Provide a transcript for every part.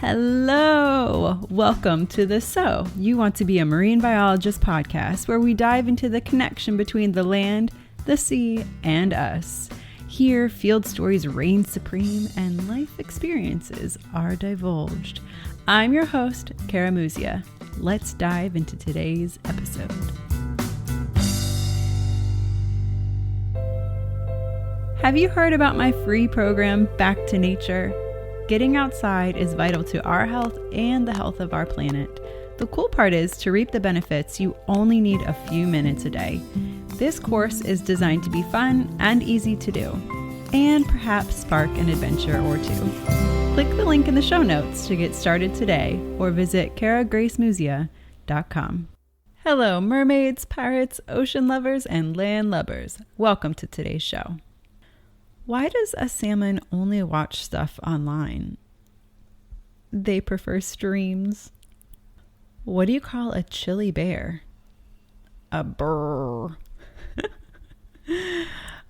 Hello! Welcome to the So You Want to Be a Marine Biologist podcast, where we dive into the connection between the land, the sea, and us. Here, field stories reign supreme and life experiences are divulged. I'm your host, Kara Muzia. Let's dive into today's episode. Have you heard about my free program, Back to Nature? Getting outside is vital to our health and the health of our planet. The cool part is, to reap the benefits, you only need a few minutes a day. This course is designed to be fun and easy to do, and perhaps spark an adventure or two. Click the link in the show notes to get started today, or visit karagracemuzia.com. Hello, mermaids, pirates, ocean lovers, and land lubbers. Welcome to today's show. Why does a salmon only watch stuff online? They prefer streams. What do you call a chili bear? A brrr.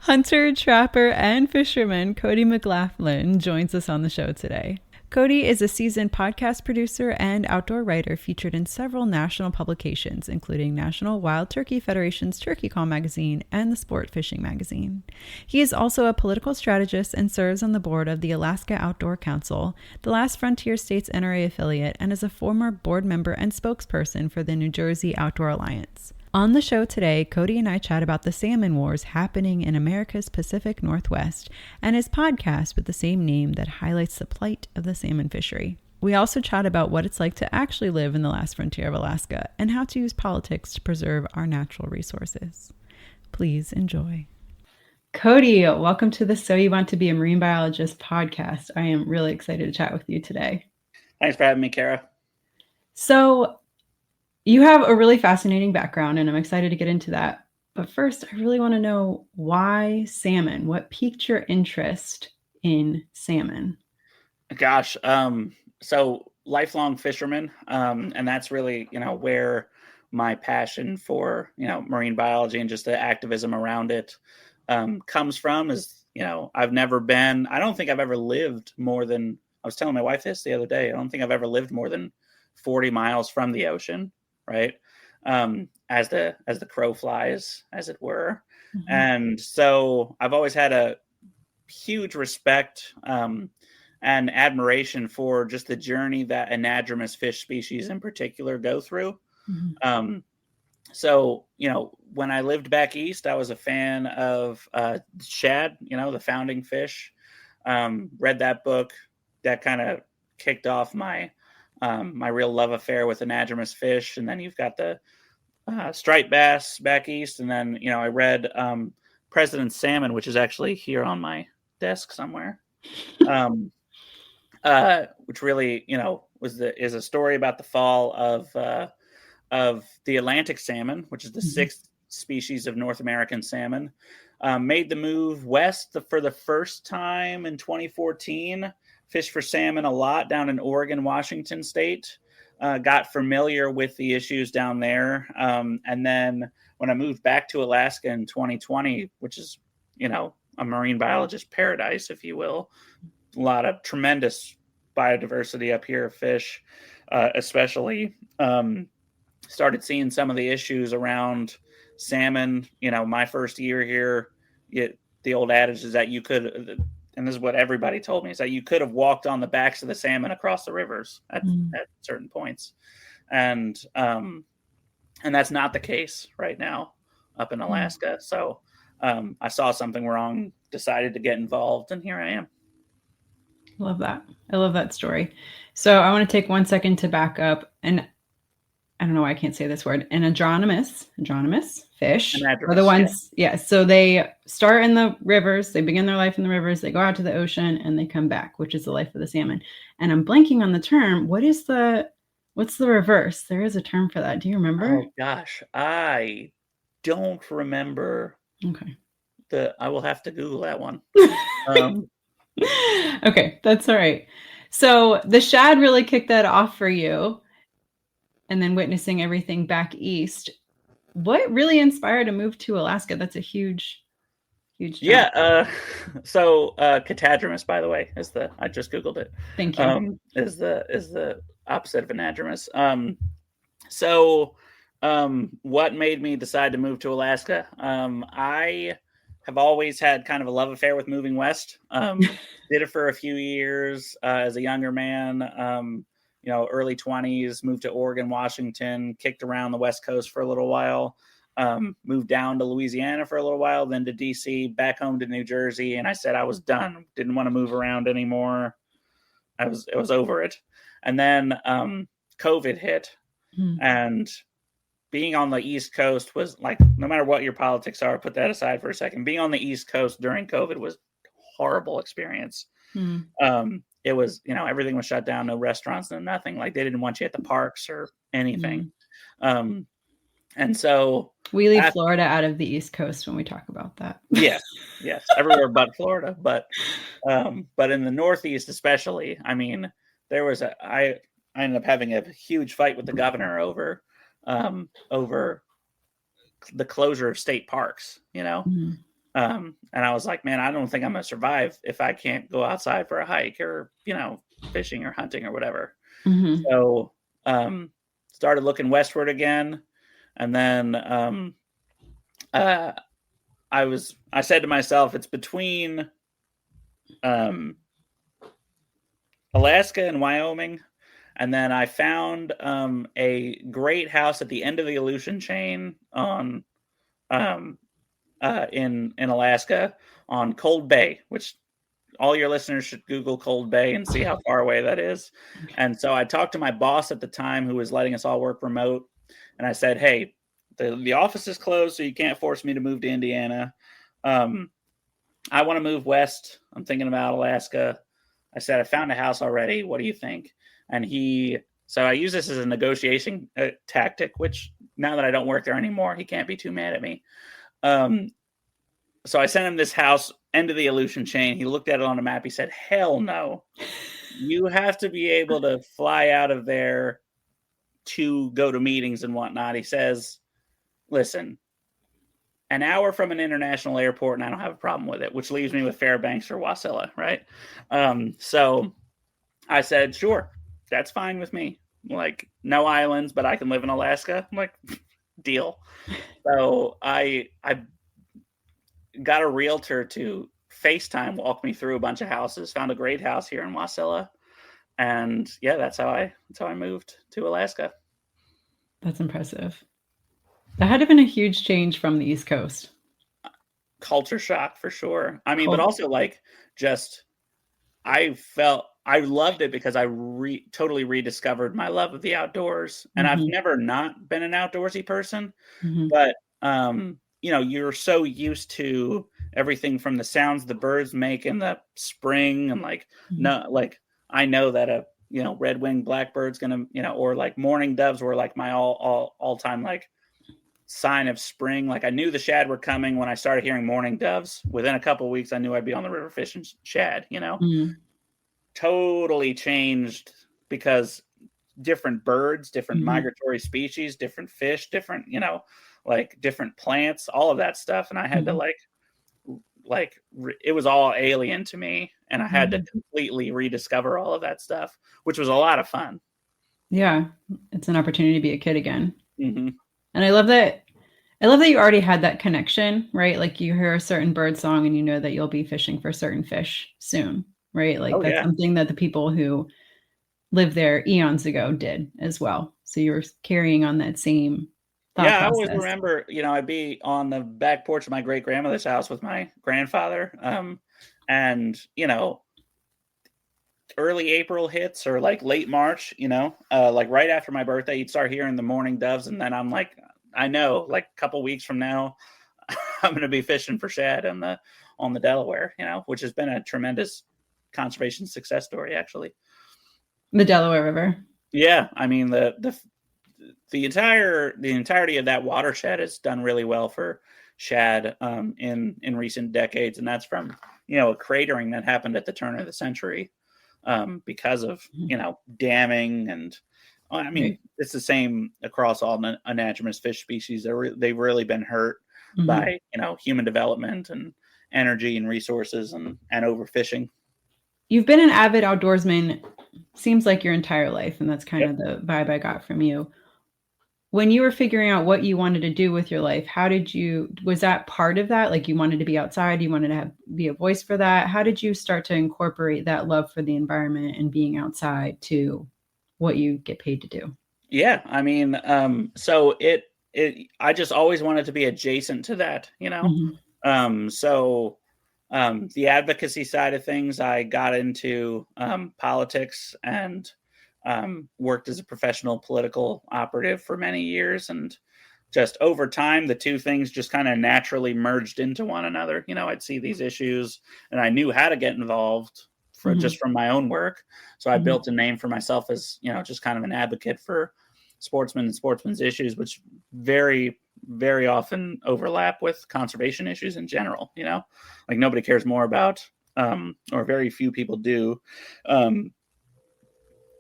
Hunter, trapper, and fisherman Cody McLaughlin joins us on the show today. Cody is a seasoned podcast producer and outdoor writer featured in several national publications, including National Wild Turkey Federation's Turkey Call magazine and the Sport Fishing magazine. He is also a political strategist and serves on the board of the Alaska Outdoor Council, the Last Frontier States NRA affiliate, and is a former board member and spokesperson for the New Jersey Outdoor Alliance. On the show today, Cody and I chat about the Salmon Wars happening in America's Pacific Northwest and his podcast with the same name that highlights the plight of the salmon fishery. We also chat about what it's like to actually live in the last frontier of Alaska and how to use politics to preserve our natural resources. Please enjoy. Cody, welcome to the So You Want to Be a Marine Biologist podcast. I am really excited to chat with you today. Thanks for having me, Kara. So, you have a really fascinating background, and I'm excited to get into that. But first, I really want to know, why salmon? What piqued your interest in salmon? Gosh, so lifelong fisherman, and that's really, where my passion for, marine biology and just the activism around it comes from. Is, I don't think I've ever lived more than, I was telling my wife this the other day, I don't think I've ever lived more than 40 miles from the ocean. Right. As the crow flies, as it were. Mm-hmm. And so I've always had a huge respect and admiration for just the journey that anadromous fish species in particular go through. Mm-hmm. So, when I lived back east, I was a fan of shad, the founding fish. Read that book. That kind of kicked off my real love affair with anadromous fish. And then you've got the striped bass back east. And then, I read President's Salmon, which is actually here on my desk somewhere, which really, is a story about the fall of the Atlantic salmon, which is the sixth species of North American salmon. Made the move west for the first time in 2014. Fished for salmon a lot down in Oregon, Washington State. Got familiar with the issues down there. And then when I moved back to Alaska in 2020, which is, a marine biologist paradise, if you will, a lot of tremendous biodiversity up here of fish, especially. Started seeing some of the issues around salmon. My first year here, the old adage is that you could... and this is what everybody told me, is that you could have walked on the backs of the salmon across the rivers at certain points. And that's not the case right now up in Alaska. So I saw something wrong, decided to get involved, and here I am. Love that. I love that story. So I want to take 1 second to back up, and I don't know why I can't say this word. Anadromous fish are the ones, so they start in the rivers, they begin their life in the rivers, they go out to the ocean, and they come back, which is the life of the salmon. And I'm blanking on the term. What's the reverse? There is a term for that. Do you remember? Oh gosh, I don't remember. Okay. I will have to Google that one. Okay, that's all right. So the shad really kicked that off for you, and then witnessing everything back east. What really inspired a move to Alaska? That's a huge Huge jump. Yeah. So catadromous, by the way, I just Googled it. Thank you. Is the opposite of anadromous. So what made me decide to move to Alaska? I have always had kind of a love affair with moving west. Did it for a few years as a younger man. Early 20s, moved to Oregon, Washington, kicked around the West Coast for a little while. Moved down to Louisiana for a little while, then to DC, back home to New Jersey, and I said I was done. Didn't want to move around anymore. I was over it. And then COVID hit, and being on the East Coast was like, no matter what your politics are, put that aside for a second. Being on the East Coast during COVID was a horrible experience. It was, everything was shut down, no restaurants, no nothing. Like they didn't want you at the parks or anything. And so we leave Florida out of the East Coast when we talk about that. Yes, everywhere but Florida. But in the Northeast, especially, I mean, I ended up having a huge fight with the governor over the closure of state parks, and I was like, man, I don't think I'm going to survive if I can't go outside for a hike or, fishing or hunting or whatever. So started looking westward again. And then I said to myself, it's between Alaska and Wyoming. And then I found a great house at the end of the Aleutian chain in Alaska on Cold Bay, which all your listeners should Google Cold Bay and see how far away that is. And so I talked to my boss at the time, who was letting us all work remote. And I said, hey, the office is closed, so you can't force me to move to Indiana. I want to move west. I'm thinking about Alaska. I said, I found a house already. What do you think? And so I use this as a negotiation tactic, which now that I don't work there anymore, he can't be too mad at me. So I sent him this house, end of the Aleutian chain. He looked at it on a map. He said, hell no. You have to be able to fly out of there to go to meetings and whatnot. He says, listen, an hour from an international airport, and I don't have a problem with it, which leaves me with Fairbanks or Wasilla, right? So I said, sure, that's fine with me. Like, no islands, but I can live in Alaska. I'm like, deal. So I got a realtor to FaceTime walk me through a bunch of houses, found a great house here in Wasilla. And yeah, that's how I moved to Alaska. That's impressive. That had to have been a huge change from the East Coast. Culture shock for sure. I mean, but also like I loved it because I totally rediscovered my love of the outdoors. And I've never not been an outdoorsy person, but you're so used to everything from the sounds the birds make in the spring and I know that a red-winged blackbird's gonna, or like mourning doves were like my all-time like sign of spring. Like I knew the shad were coming when I started hearing mourning doves. Within a couple of weeks, I knew I'd be on the river fishing shad. Totally changed because different birds, different migratory species, different fish, different different plants, all of that stuff, and I had to it was all alien to me, and I had to completely rediscover all of that stuff, which was a lot of fun. Yeah, it's an opportunity to be a kid again. And I love that you already had that connection, right? Like you hear a certain bird song and you know that you'll be fishing for certain fish soon, right? Like that's something that the people who lived there eons ago did as well. So you were carrying on that same thought process. I always remember, I'd be on the back porch of my great grandmother's house with my grandfather. And early April hits or like late March, like right after my birthday, you'd start hearing the mourning doves. And then I'm like, I know like a couple weeks from now, I'm going to be fishing for shad on the Delaware, which has been a tremendous conservation success story, actually. The Delaware River. Yeah. I mean, the entirety of that watershed has done really well for shad in recent decades. And that's from, a cratering that happened at the turn of the century because of, damming. And I mean, it's the same across all anadromous fish species. They've really been hurt by, human development and energy and resources and overfishing. You've been an avid outdoorsman, seems like your entire life, and that's kind Yep. of the vibe I got from you. When you were figuring out what you wanted to do with your life, was that part of that? Like you wanted to be outside, you wanted to be a voice for that. How did you start to incorporate that love for the environment and being outside to what you get paid to do? Yeah. I mean, so I just always wanted to be adjacent to that, you know? So the advocacy side of things, I got into politics and worked as a professional political operative for many years. And just over time, the two things just kind of naturally merged into one another. You know, I'd see these issues and I knew how to get involved just from my own work. So I built a name for myself as, you know, just kind of an advocate for sportsmen and sportsmen's issues, which very, very often overlap with conservation issues in general. You know, like nobody cares more about, or very few people do,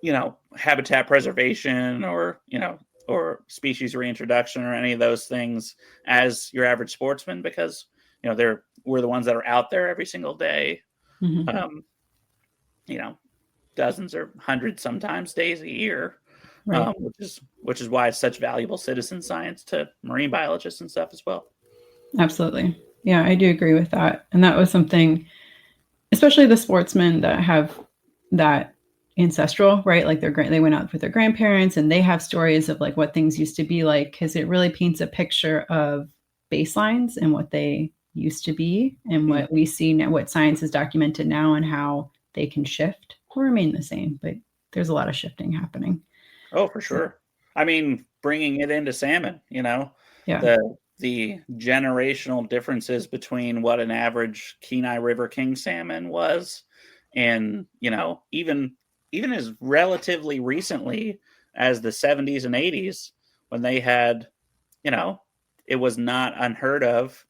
you know, habitat preservation or, you know, or species reintroduction or any of those things as your average sportsman, because, you know, we're the ones that are out there every single day. You know, dozens or hundreds sometimes days a year, Right. which is why it's such valuable citizen science to marine biologists and stuff as well. Absolutely. Yeah, I do agree with that. And that was something, especially the sportsmen that have that ancestral, right? Like they went out with their grandparents and they have stories of like what things used to be like, because it really paints a picture of baselines and what they used to be and what we see now, what science has documented now and how they can shift or remain the same. But there's a lot of shifting happening. Oh, for sure. I mean, bringing it into salmon, you know, the generational differences between what an average Kenai River king salmon was, and, you know, even as relatively recently as the 70s and 80s, when they had, you know, it was not unheard of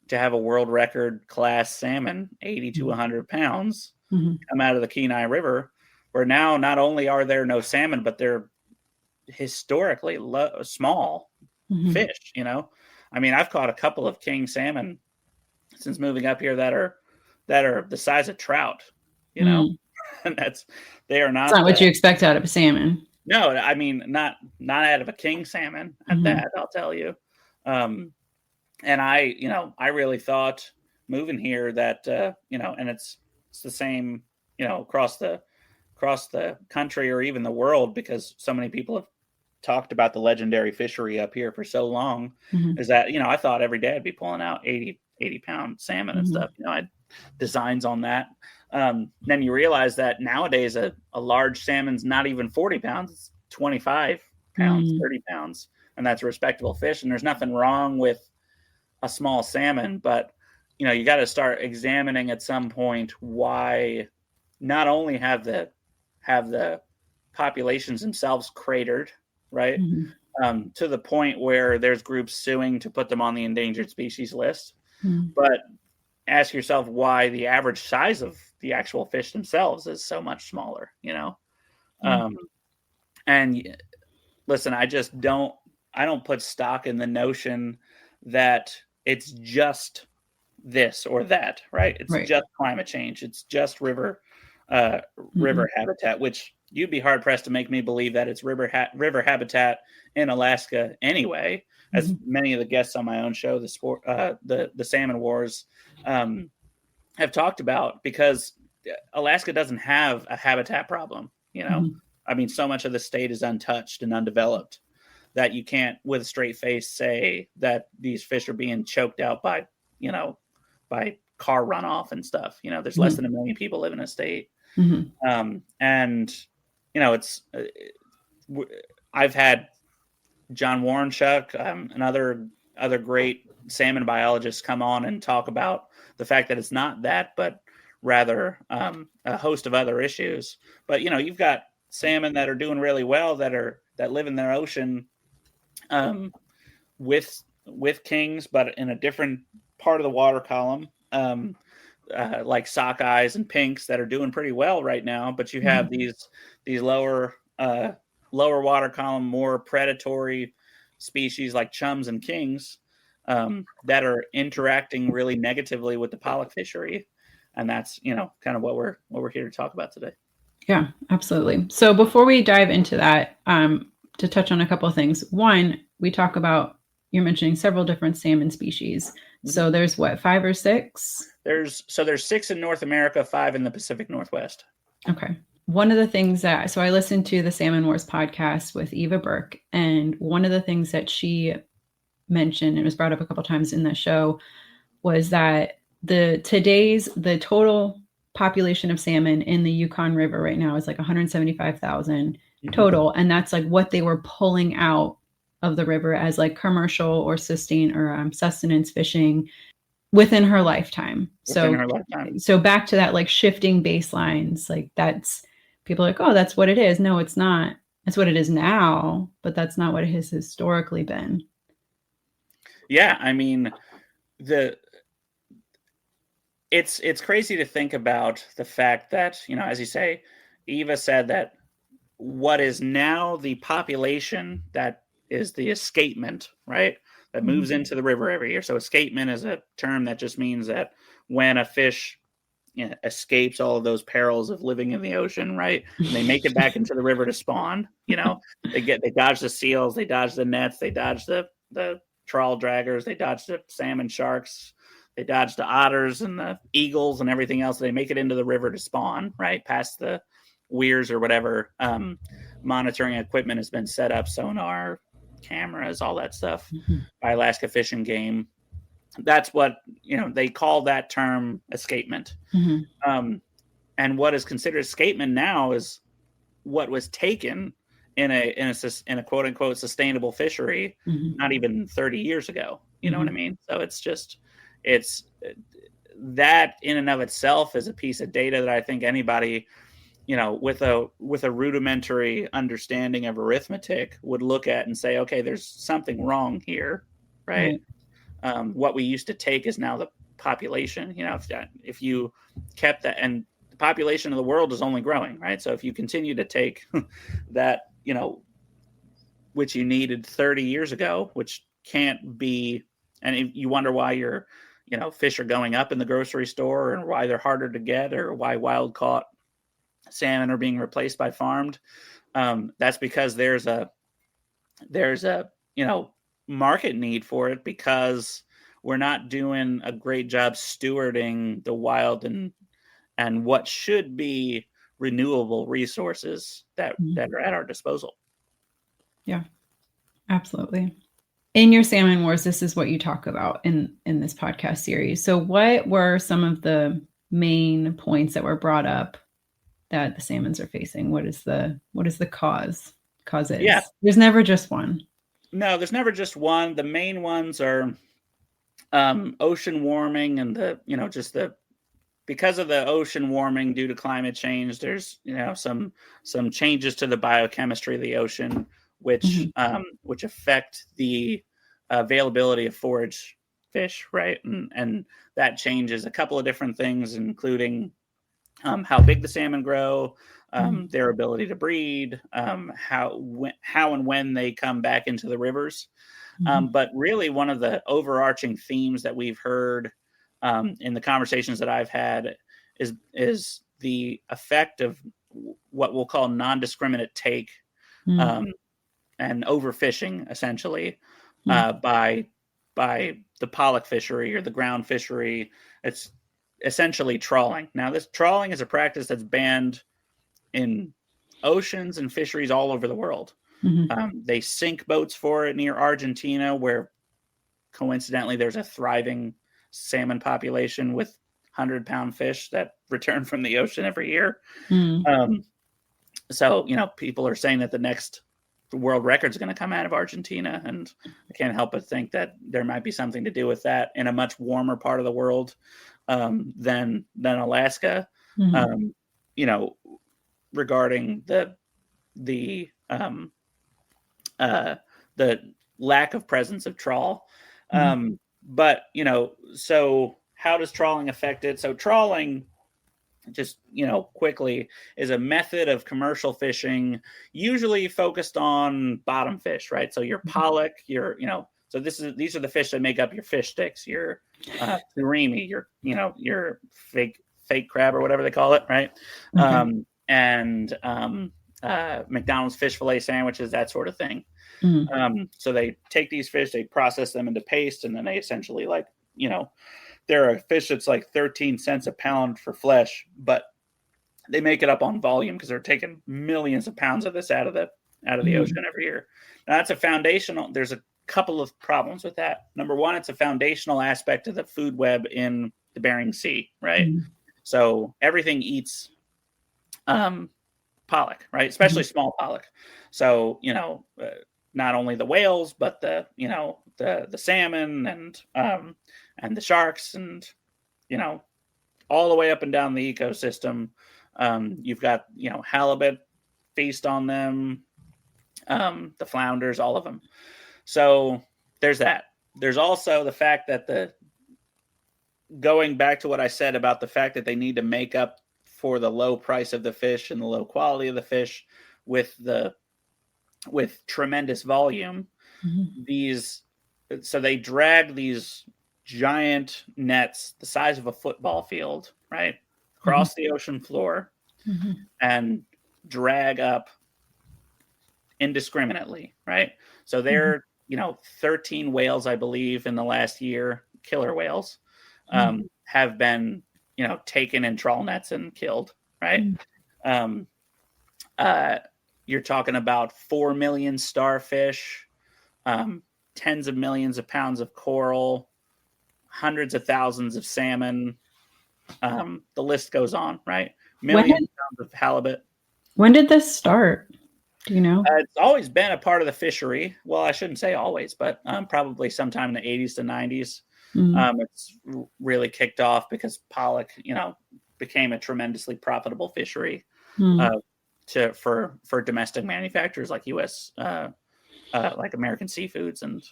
to have a world record class salmon, 80 to 100 pounds, come out of the Kenai River, where now not only are there no salmon, but they're historically small fish. You know, I mean, I've caught a couple of king salmon since moving up here that are the size of trout. You know, and they are not. It's not what you expect out of a salmon. No, I mean not out of a king salmon at that. I'll tell you. And I really thought moving here that you know, and it's the same, you know, across the country or even the world, because so many people have talked about the legendary fishery up here for so long, is that, you know, I thought every day I'd be pulling out 80 pound salmon and stuff. You know, I had designs on that. Then you realize that nowadays a large salmon's not even 40 pounds, it's 25 pounds, 30 pounds. And that's a respectable fish. And there's nothing wrong with a small salmon, but, you know, you got to start examining at some point why not only have the populations themselves cratered, right? To the point where there's groups suing to put them on the endangered species list. But ask yourself why the average size of the actual fish themselves is so much smaller, you know? And listen, I don't put stock in the notion that it's just this or that, right? It's just climate change. It's just river habitat, which you'd be hard pressed to make me believe that it's river habitat in Alaska anyway, as many of the guests on my own show, the Salmon Wars, have talked about, because Alaska doesn't have a habitat problem. You know, I mean, so much of the state is untouched and undeveloped that you can't with a straight face say that these fish are being choked out by, you know, by car runoff and stuff. You know, there's less than 1 million people live in a state. And, you know, I've had John Warrenchuk, and other great salmon biologists come on and talk about the fact that it's not that, but rather a host of other issues. But, you know, you've got salmon that are doing really well that live in their ocean with kings, but in a different part of the water column, like sockeyes and pinks that are doing pretty well right now. But you have these lower water column, more predatory species like chums and kings that are interacting really negatively with the pollock fishery. And that's, kind of what we're here to talk about today. Yeah, absolutely. So before we dive into that, to touch on a couple of things. One, we talk about, you're mentioning several different salmon species. Mm-hmm. So there's what, 5 or 6? There's 6 in North America, 5 in the Pacific Northwest. Okay. One of the things so I listened to the Salmon Wars podcast with Eva Burke, and one of the things that she mentioned, and was brought up a couple times in the show, was that the total population of salmon in the Yukon River right now is like 175,000 total. And that's like what they were pulling out of the river as like commercial or sustenance fishing within her lifetime. So back to that, like shifting baselines, like that's, people are like, oh, that's what it is. No, it's not. That's what it is now, but that's not what it has historically been. Yeah. I mean, it's crazy to think about the fact that, as you say, Eva said that what is now the population that is the escapement, right? That moves into the river every year. So escapement is a term that just means that when a fish escapes all of those perils of living in the ocean, right? And they make it back into the river to spawn, they dodge the seals, they dodge the nets, they dodge the trawl draggers, they dodge the salmon sharks, they dodge the otters and the eagles and everything else. They make it into the river to spawn, right? Past the weirs or whatever. Monitoring equipment has been set up, sonar, cameras, all that stuff by Alaska Fish and Game. That's what, they call that term escapement. And what is considered escapement now is what was taken in a quote unquote sustainable fishery, not even 30 years ago. You know what I mean? So it's that in and of itself is a piece of data that I think anybody, with a rudimentary understanding of arithmetic would look at and say, okay, there's something wrong here, right? What we used to take is now the population. If you kept that, and the population of the world is only growing, right? So if you continue to take that, which you needed 30 years ago, which can't be, and if you wonder why your fish are going up in the grocery store, and why they're harder to get, or why wild caught salmon are being replaced by farmed. That's because there's a market need for it, because we're not doing a great job stewarding the wild and what should be renewable resources that are at our disposal. Yeah, absolutely. In your Salmon Wars, this is what you talk about in this podcast series. So what were some of the main points that were brought up that the salmons are facing? What is the cause? Yeah. There's never just one. No, there's never just one. The main ones are ocean warming, and because of the ocean warming due to climate change, there's some changes to the biochemistry of the ocean, which affect the availability of forage fish, right? And that changes a couple of different things, including how big the salmon grow, their ability to breed, how and when they come back into the rivers. But really, one of the overarching themes that we've heard in the conversations that I've had is the effect of what we'll call non-discriminate take and overfishing, essentially, by the pollock fishery or the ground fishery. It's essentially trawling. Now, this trawling is a practice that's banned in oceans and fisheries all over the world. They sink boats for it near Argentina, where coincidentally there's a thriving salmon population with 100-pound fish that return from the ocean every year. So, people are saying that the next world record is going to come out of Argentina, and I can't help but think that there might be something to do with that in a much warmer part of the world than Alaska. Regarding the lack of presence of trawl. But, so how does trawling affect it? So trawling, just, quickly, is a method of commercial fishing, usually focused on bottom fish, right? So your pollock, your, these are the fish that make up your fish sticks, your surimi, your fake crab or whatever they call it, right? Okay. And McDonald's fish fillet sandwiches, that sort of thing. So they take these fish, they process them into paste, and then they essentially there are fish that's like 13 cents a pound for flesh, but they make it up on volume because they're taking millions of pounds of this out of the ocean every year. Now that's a foundational. There's a couple of problems with that. Number one, it's a foundational aspect of the food web in the Bering Sea, right? So everything eats pollock, right? Especially small pollock. So not only the whales, but the salmon and the sharks, and all the way up and down the ecosystem. You've got halibut feast on them, the flounders, all of them. So there's that. There's also the fact that going back to what I said about the fact that they need to make up for the low price of the fish and the low quality of the fish with tremendous volume. So they drag these giant nets the size of a football field, right, across the ocean floor, and drag up indiscriminately, right? So they're 13 whales, I believe, in the last year, killer whales, have been taken in trawl nets and killed, right? You're talking about 4 million starfish, tens of millions of pounds of coral, hundreds of thousands of salmon. The list goes on, right? Millions of pounds of halibut. When did this start? Do you know? It's always been a part of the fishery. Well, I shouldn't say always, but probably sometime in the 80s to 90s. It's really kicked off because pollock, became a tremendously profitable fishery for domestic manufacturers like U.S. Like American Seafoods and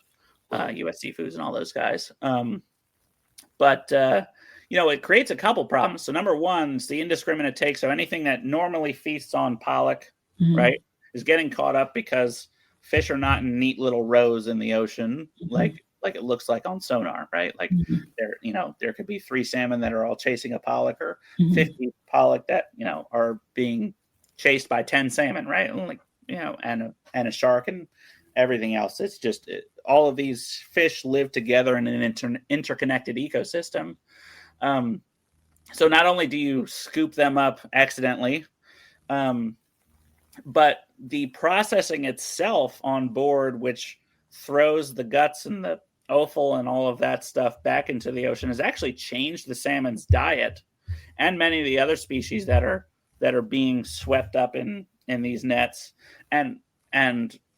U.S. Seafoods and all those guys. But it creates a couple problems. So number one is the indiscriminate take. So anything that normally feasts on pollock, right, is getting caught up because fish are not in neat little rows in the ocean like it looks like on sonar, right? Like there could be 3 salmon that are all chasing a pollock, or 50 pollock that are being chased by 10 salmon, right? And a shark and everything else. It's just all of these fish live together in an interconnected ecosystem. So not only do you scoop them up accidentally, but the processing itself on board, which throws the guts and the offal and all of that stuff back into the ocean, has actually changed the salmon's diet and many of the other species that are being swept up in these nets. And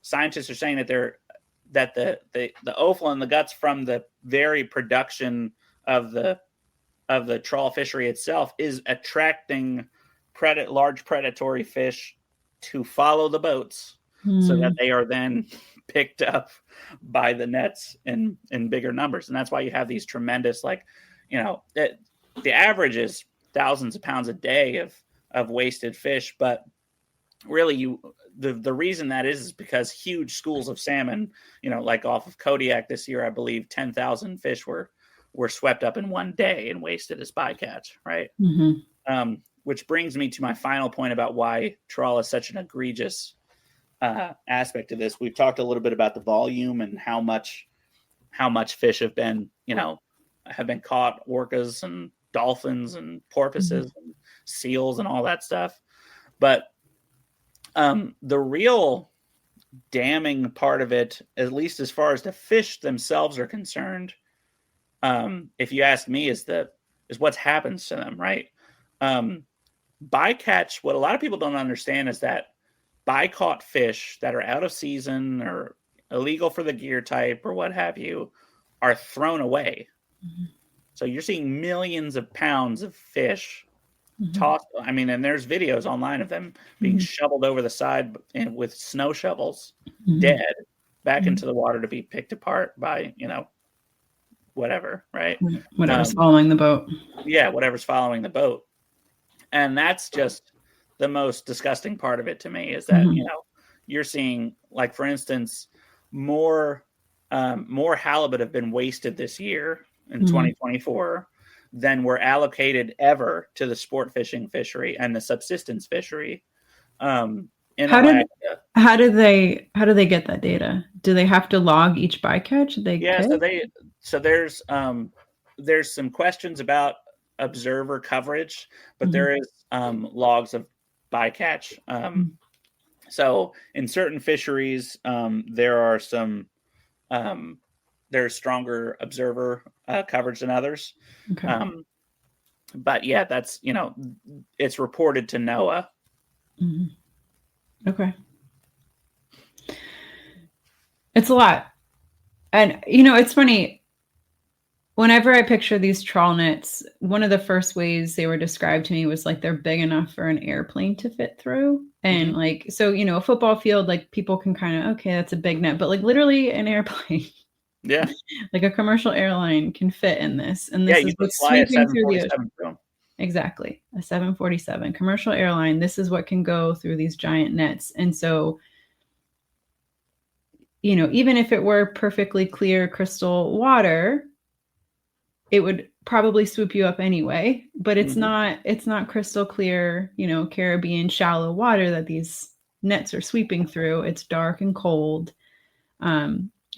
scientists are saying that the offal and the guts from the very production of the trawl fishery itself is attracting large predatory fish to follow the boats, so that they are then picked up by the nets in bigger numbers. And that's why you have these tremendous, the average is thousands of pounds a day of wasted fish. But really the reason that is because huge schools of salmon, like off of Kodiak this year, I believe 10,000 fish were swept up in one day and wasted as bycatch, right? Which brings me to my final point about why trawl is such an egregious aspect of this. We've talked a little bit about the volume and how much fish have been caught, orcas and dolphins and porpoises and seals and all that stuff. But the real damning part of it, at least as far as the fish themselves are concerned, if you ask me, is what happens to them, right? Bycatch, what a lot of people don't understand is that bycaught fish that are out of season or illegal for the gear type or what have you are thrown away. So you're seeing millions of pounds of fish tossed. I mean, and there's videos online of them being shoveled over the side with snow shovels, dead, back into the water to be picked apart by, whatever, right? Whatever's following the boat. Yeah, whatever's following the boat. And that's just the most disgusting part of it to me, is that, you're seeing, like, for instance, more more halibut have been wasted this year in 2024 than were allocated ever to the sport fishing fishery and the subsistence fishery in Alaska. How do they get that data? Do they have to log each bycatch? So there's some questions about observer coverage, but there is logs of bycatch. So in certain fisheries, there are some there's stronger observer coverage than others. Okay. But yeah, that's, it's reported to NOAA. Okay. It's a lot. And, it's funny. Whenever I picture these trawl nets, one of the first ways they were described to me was like they're big enough for an airplane to fit through. And so, a football field, like people can kind of, okay, that's a big net, but like literally an airplane. Yeah. Like a commercial airline can fit in this. And this is what's sweeping through the ocean. Exactly. A 747 commercial airline. This is what can go through these giant nets. And so, even if it were perfectly clear crystal water, it would probably swoop you up anyway, but it's not crystal clear, Caribbean shallow water that these nets are sweeping through. It's dark and cold.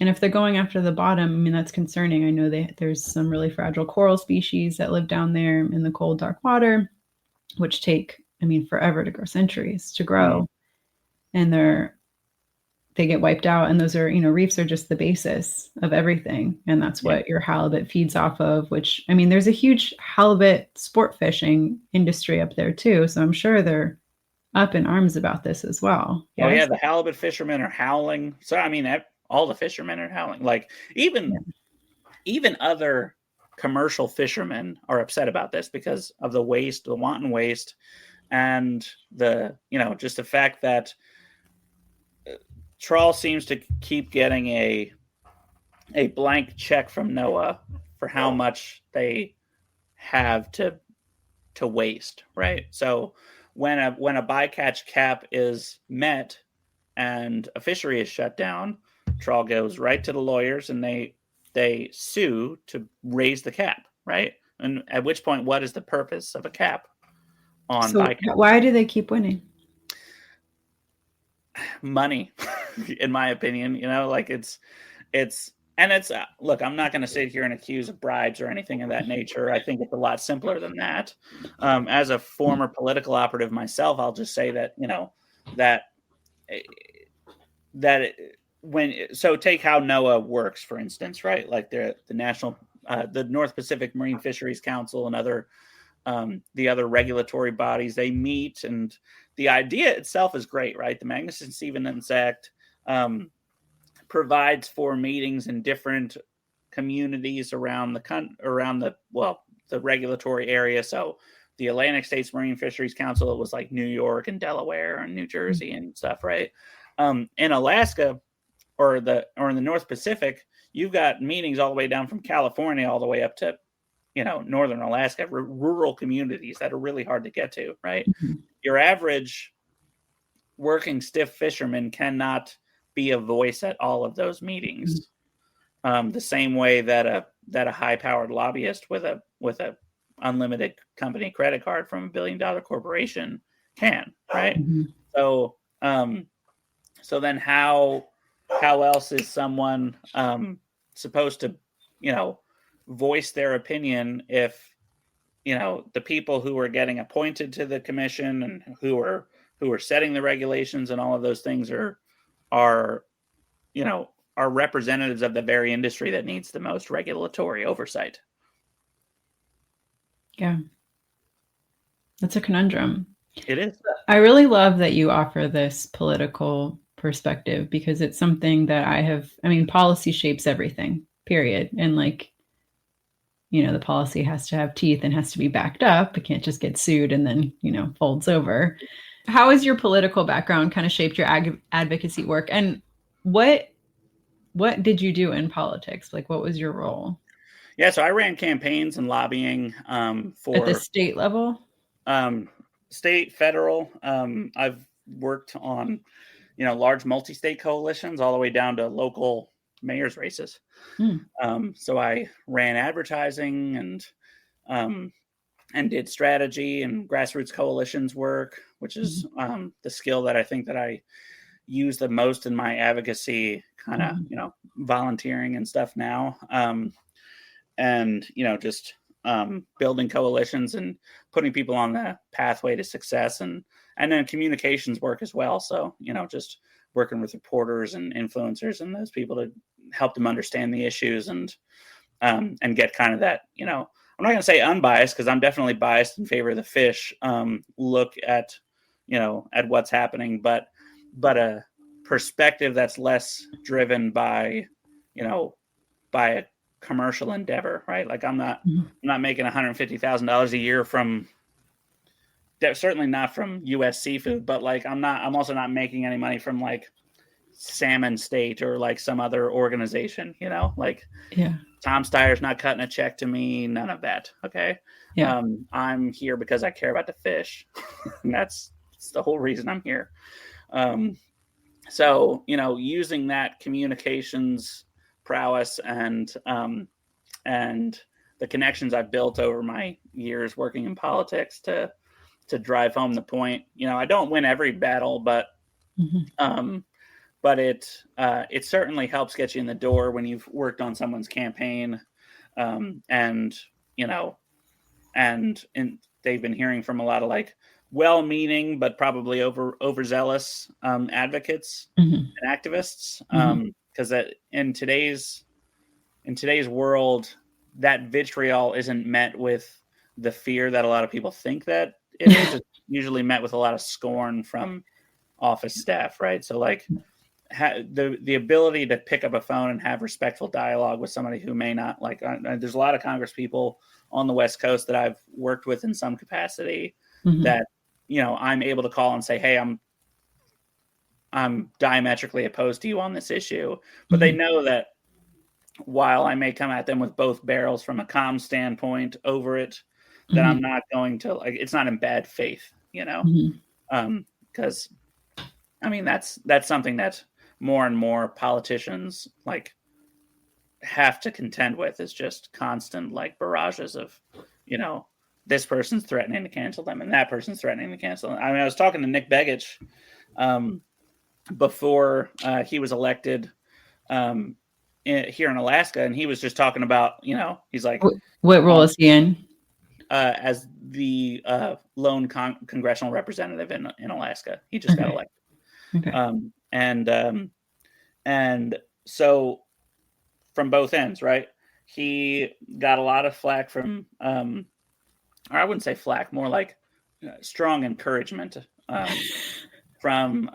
And if they're going after the bottom, that's concerning. I know there's some really fragile coral species that live down there in the cold, dark water, which take, forever to grow, centuries to grow. And they get wiped out. And those are, reefs are just the basis of everything. And that's what your halibut feeds off of, which, there's a huge halibut sport fishing industry up there too. So I'm sure they're up in arms about this as well. Yes? Oh yeah. The halibut fishermen are howling. So, all the fishermen are howling. Like even other commercial fishermen are upset about this because of the waste, the wanton waste, and the, just the fact that trawl seems to keep getting a blank check from NOAA for how much they have to waste, right? So when a bycatch cap is met and a fishery is shut down, trawl goes right to the lawyers and they sue to raise the cap, right? And at which point, what is the purpose of a cap on bycatch? Why do they keep winning? Money, in my opinion. Look, I'm not going to sit here and accuse of bribes or anything of that nature. I think it's a lot simpler than that. As a former political operative myself, I'll just say that take how NOAA works, for instance, right? Like the national, the North Pacific Marine Fisheries Council and other, the other regulatory bodies, they meet, and the idea itself is great, right? The Magnuson-Stevens Act provides for meetings in different communities around the regulatory area. So the Atlantic States Marine Fisheries Council, it was like New York and Delaware and New Jersey and stuff, right? In Alaska, or in the North Pacific, you've got meetings all the way down from California all the way up to, northern Alaska, rural communities that are really hard to get to, right? Your average working stiff fisherman cannot be a voice at all of those meetings. The same way that a high-powered lobbyist with a unlimited company credit card from $1 billion corporation can, right? So then how else is someone supposed to, voice their opinion if, the people who are getting appointed to the commission and who are setting the regulations and all of those things are representatives of the very industry that needs the most regulatory oversight? Yeah. That's a conundrum. It is. I really love that you offer this political perspective, because it's something that policy shapes everything, period. And the policy has to have teeth and has to be backed up. It can't just get sued and then, folds over. How has your political background kind of shaped your advocacy work? And what did you do in politics? Like, what was your role? Yeah, so I ran campaigns and lobbying for... At the state level? State, federal. I've worked on, large multi-state coalitions all the way down to local mayor's races. Mm. So I ran advertising and did strategy and grassroots coalitions work, which is the skill that I think that I use the most in my advocacy kind of, volunteering and stuff now. And, just building coalitions and putting people on the pathway to success, and then communications work as well. So, just working with reporters and influencers and those people to help them understand the issues and get kind of that, I'm not going to say unbiased, because I'm definitely biased in favor of the fish, look at, at what's happening, but a perspective that's less driven by, by a commercial endeavor, right? Like I'm not making $150,000 a year from, certainly not from U.S. seafood, but like I'm also not making any money from like Salmon State or like some other organization, like Tom Steyer's not cutting a check to me, none of that. Okay. Yeah. I'm here because I care about the fish. And that's the whole reason I'm here. So, using that communications prowess and the connections I've built over my years working in politics to drive home the point. I don't win every battle, but it certainly helps get you in the door when you've worked on someone's campaign, and they've been hearing from a lot of like well-meaning but probably overzealous advocates and activists, because in today's world, that vitriol isn't met with the fear that a lot of people think that it is. It's usually met with a lot of scorn from office staff, right? So like the ability to pick up a phone and have respectful dialogue with somebody who may not like, there's a lot of Congress people on the West Coast that I've worked with in some capacity that, I'm able to call and say, hey, I'm diametrically opposed to you on this issue, but they know that while I may come at them with both barrels from a calm standpoint over it, that I'm not going to like, it's not in bad faith, because that's something that more and more politicians like have to contend with, is just constant like barrages of, this person's threatening to cancel them and that person's threatening to cancel them. I was talking to Nick Begich before he was elected here in Alaska, and he was just talking about, he's like, what role is he in? As the lone congressional representative in Alaska. He just got elected. Okay. And so from both ends, right? He got a lot of flack from, or I wouldn't say flack, more like strong encouragement from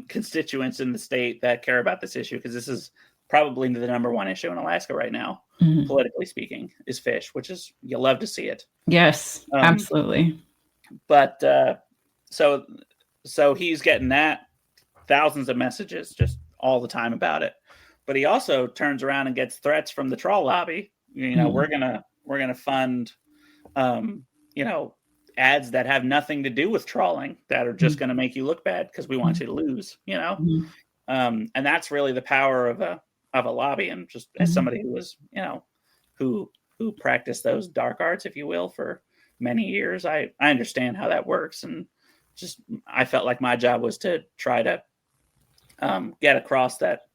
constituents in the state that care about this issue, because this is probably the number one issue in Alaska right now, politically speaking, is fish, which is, you love to see it. Yes, absolutely. But so he's getting that, thousands of messages just all the time about it. But he also turns around and gets threats from the trawl lobby. We're gonna fund ads that have nothing to do with trawling, that are just going to make you look bad because we want you to lose, and that's really the power of a lobby. And just as somebody who was, who practiced those dark arts, if you will, for many years, I understand how that works. And just, I felt like my job was to try to get across that,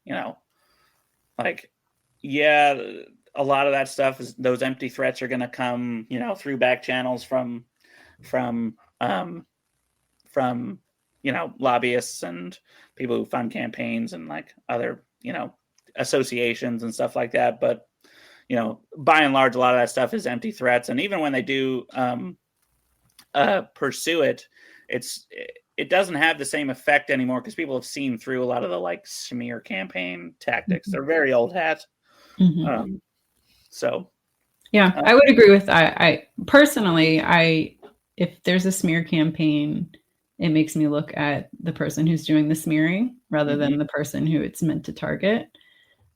a lot of that stuff is, those empty threats are going to come, through back channels from lobbyists and people who fund campaigns and like other, associations and stuff like that. But, by and large, a lot of that stuff is empty threats. And even when they do pursue it, it doesn't have the same effect anymore, because people have seen through a lot of the like smear campaign tactics. They're very old hat. So, yeah, I would agree with that. I personally, if there's a smear campaign, it makes me look at the person who's doing the smearing rather than the person who it's meant to target.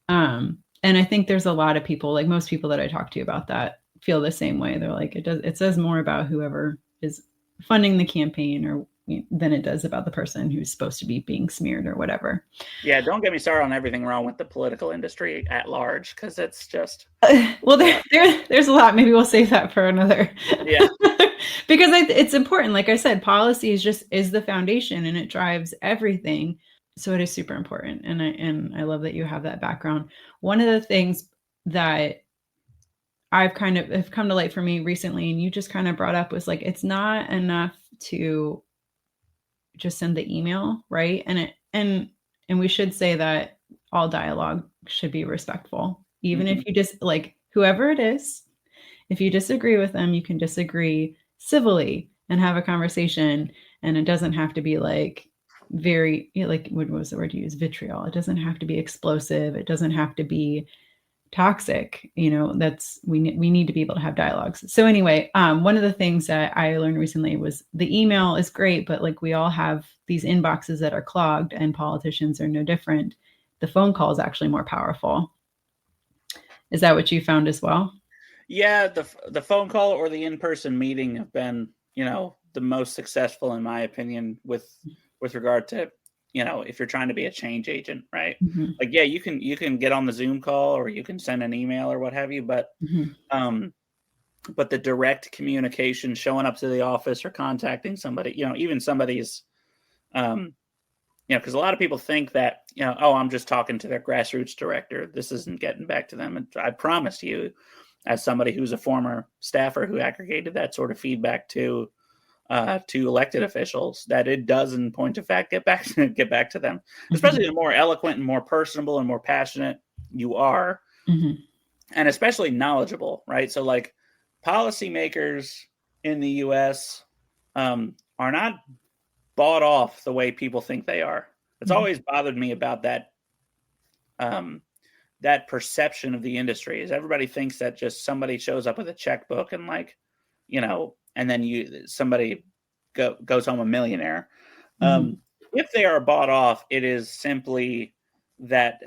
And I think there's a lot of people, like most people that I talk to about that, feel the same way. They're like, it says more about whoever is funding the campaign or than it does about the person who's supposed to be being smeared or whatever. Yeah, don't get me started on everything wrong with the political industry at large, because it's just well, there's a lot. Maybe we'll save that for another. Yeah. Because it's important. Like I said, policy is the foundation, and it drives everything. So it is super important. And I love that you have that background. One of the things that I've kind of have come to light for me recently, and you just kind of brought up, was like, it's not enough to just send the email, right? And we should say that all dialogue should be respectful, even if you just, like, whoever it is, if you disagree with them, you can disagree civilly and have a conversation, and it doesn't have to be like very, like, what was the word you use? Vitriol. It doesn't have to be explosive. It doesn't have to be toxic. That's, we need to be able to have dialogues. So anyway, one of the things that I learned recently was the email is great, but like, we all have these inboxes that are clogged, and politicians are no different. The phone call is actually more powerful. Is that what you found as well? Yeah, the phone call or the in-person meeting have been, the most successful, in my opinion, with regard to, if you're trying to be a change agent, right? Mm-hmm. Like, yeah, you can get on the Zoom call, or you can send an email or what have you, but but the direct communication, showing up to the office or contacting somebody, even somebody's, because a lot of people think that, oh, I'm just talking to their grassroots director, this isn't getting back to them. And I promise you, as somebody who's a former staffer who aggregated that sort of feedback to elected officials, that it does, in point of fact, get back to them. Especially the more eloquent and more personable and more passionate you are, and especially knowledgeable, right? So, like, policymakers in the U.S. Are not bought off the way people think they are. It's always bothered me about that. That perception of the industry is everybody thinks that just somebody shows up with a checkbook and, like, and then somebody goes home a millionaire. If they are bought off, it is simply that,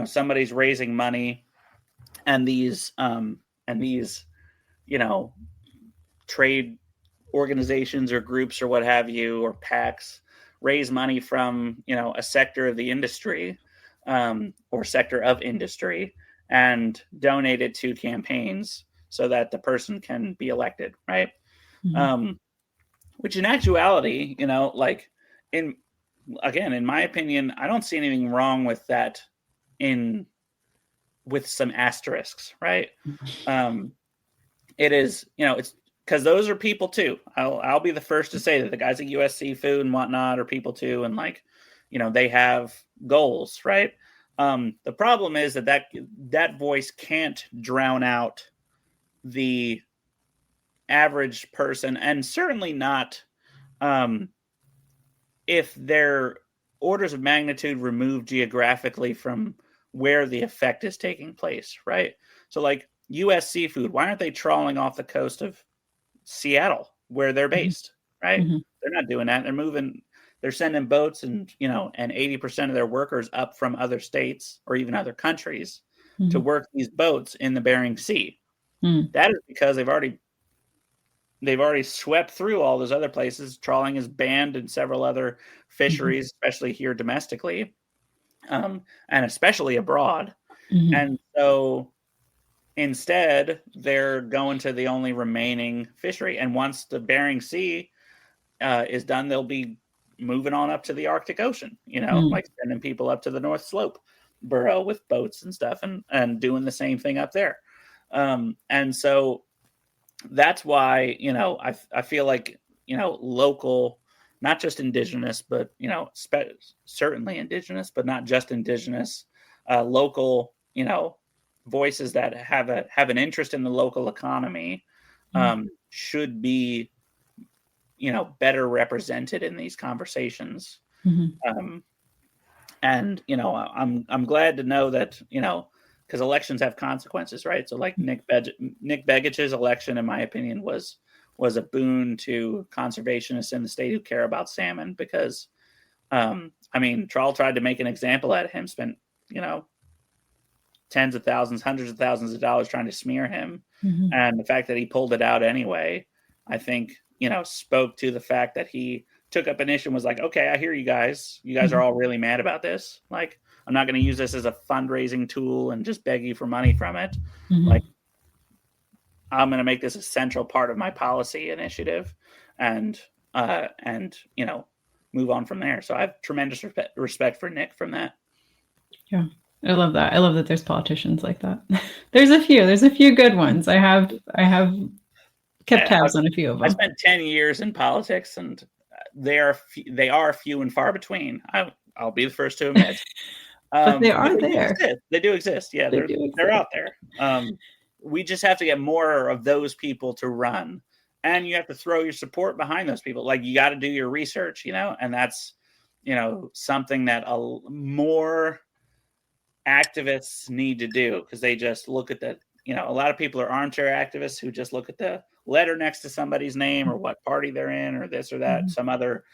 somebody's raising money, and these trade organizations or groups or what have you, or PACs, raise money from, a sector of the industry, or sector of industry, and donate it to campaigns so that the person can be elected, right? Which in actuality, like, in my opinion, I don't see anything wrong with that, with some asterisks, right? It is, it's because those are people too. I'll be the first to say that the guys at US Seafood and whatnot are people too, and, like, they have goals, right? The problem is that voice can't drown out the average person, and certainly not if they're orders of magnitude removed geographically from where the effect is taking place, right? So, like, US Seafood, why aren't they trawling off the coast of Seattle where they're based, right? They're not doing that. They're sending boats and 80% of their workers up from other states or even other countries to work these boats in the Bering Sea. That is because they've already swept through all those other places. Trawling is banned in several other fisheries, especially here domestically, and especially abroad. And so instead, they're going to the only remaining fishery. And once the Bering Sea is done, they'll be moving on up to the Arctic Ocean, like sending people up to the North Slope borough with boats and stuff, and doing the same thing up there. And so that's why, I feel like, local, not just indigenous, but, certainly indigenous, but not just indigenous, local, voices that have an interest in the local economy, should be, better represented in these conversations. And, I'm glad to know that, because elections have consequences, right? So, like, Nick Begich's election, in my opinion, was a boon to conservationists in the state who care about salmon, because, Trawl tried to make an example out of him, spent, tens of thousands, hundreds of thousands of dollars trying to smear him. And the fact that he pulled it out anyway, I think, spoke to the fact that he took up an issue and was like, okay, I hear you guys. You guys are all really mad about this. Like, I'm not going to use this as a fundraising tool and just beg you for money from it. Like, I'm going to make this a central part of my policy initiative and move on from there. So I have tremendous respect for Nick from that. Yeah. I love that. I love that there's politicians like that. There's a few good ones. I have kept tabs on a few of them. I spent 10 years in politics, and they are few and far between. I'll be the first to admit. But they are there. They do exist. Yeah, they're out there. We just have to get more of those people to run, and you have to throw your support behind those people. Like, you got to do your research, and that's something that more activists need to do, because they just look at the a lot of people are armchair activists who just look at the letter next to somebody's name or what party they're in or this or that, some other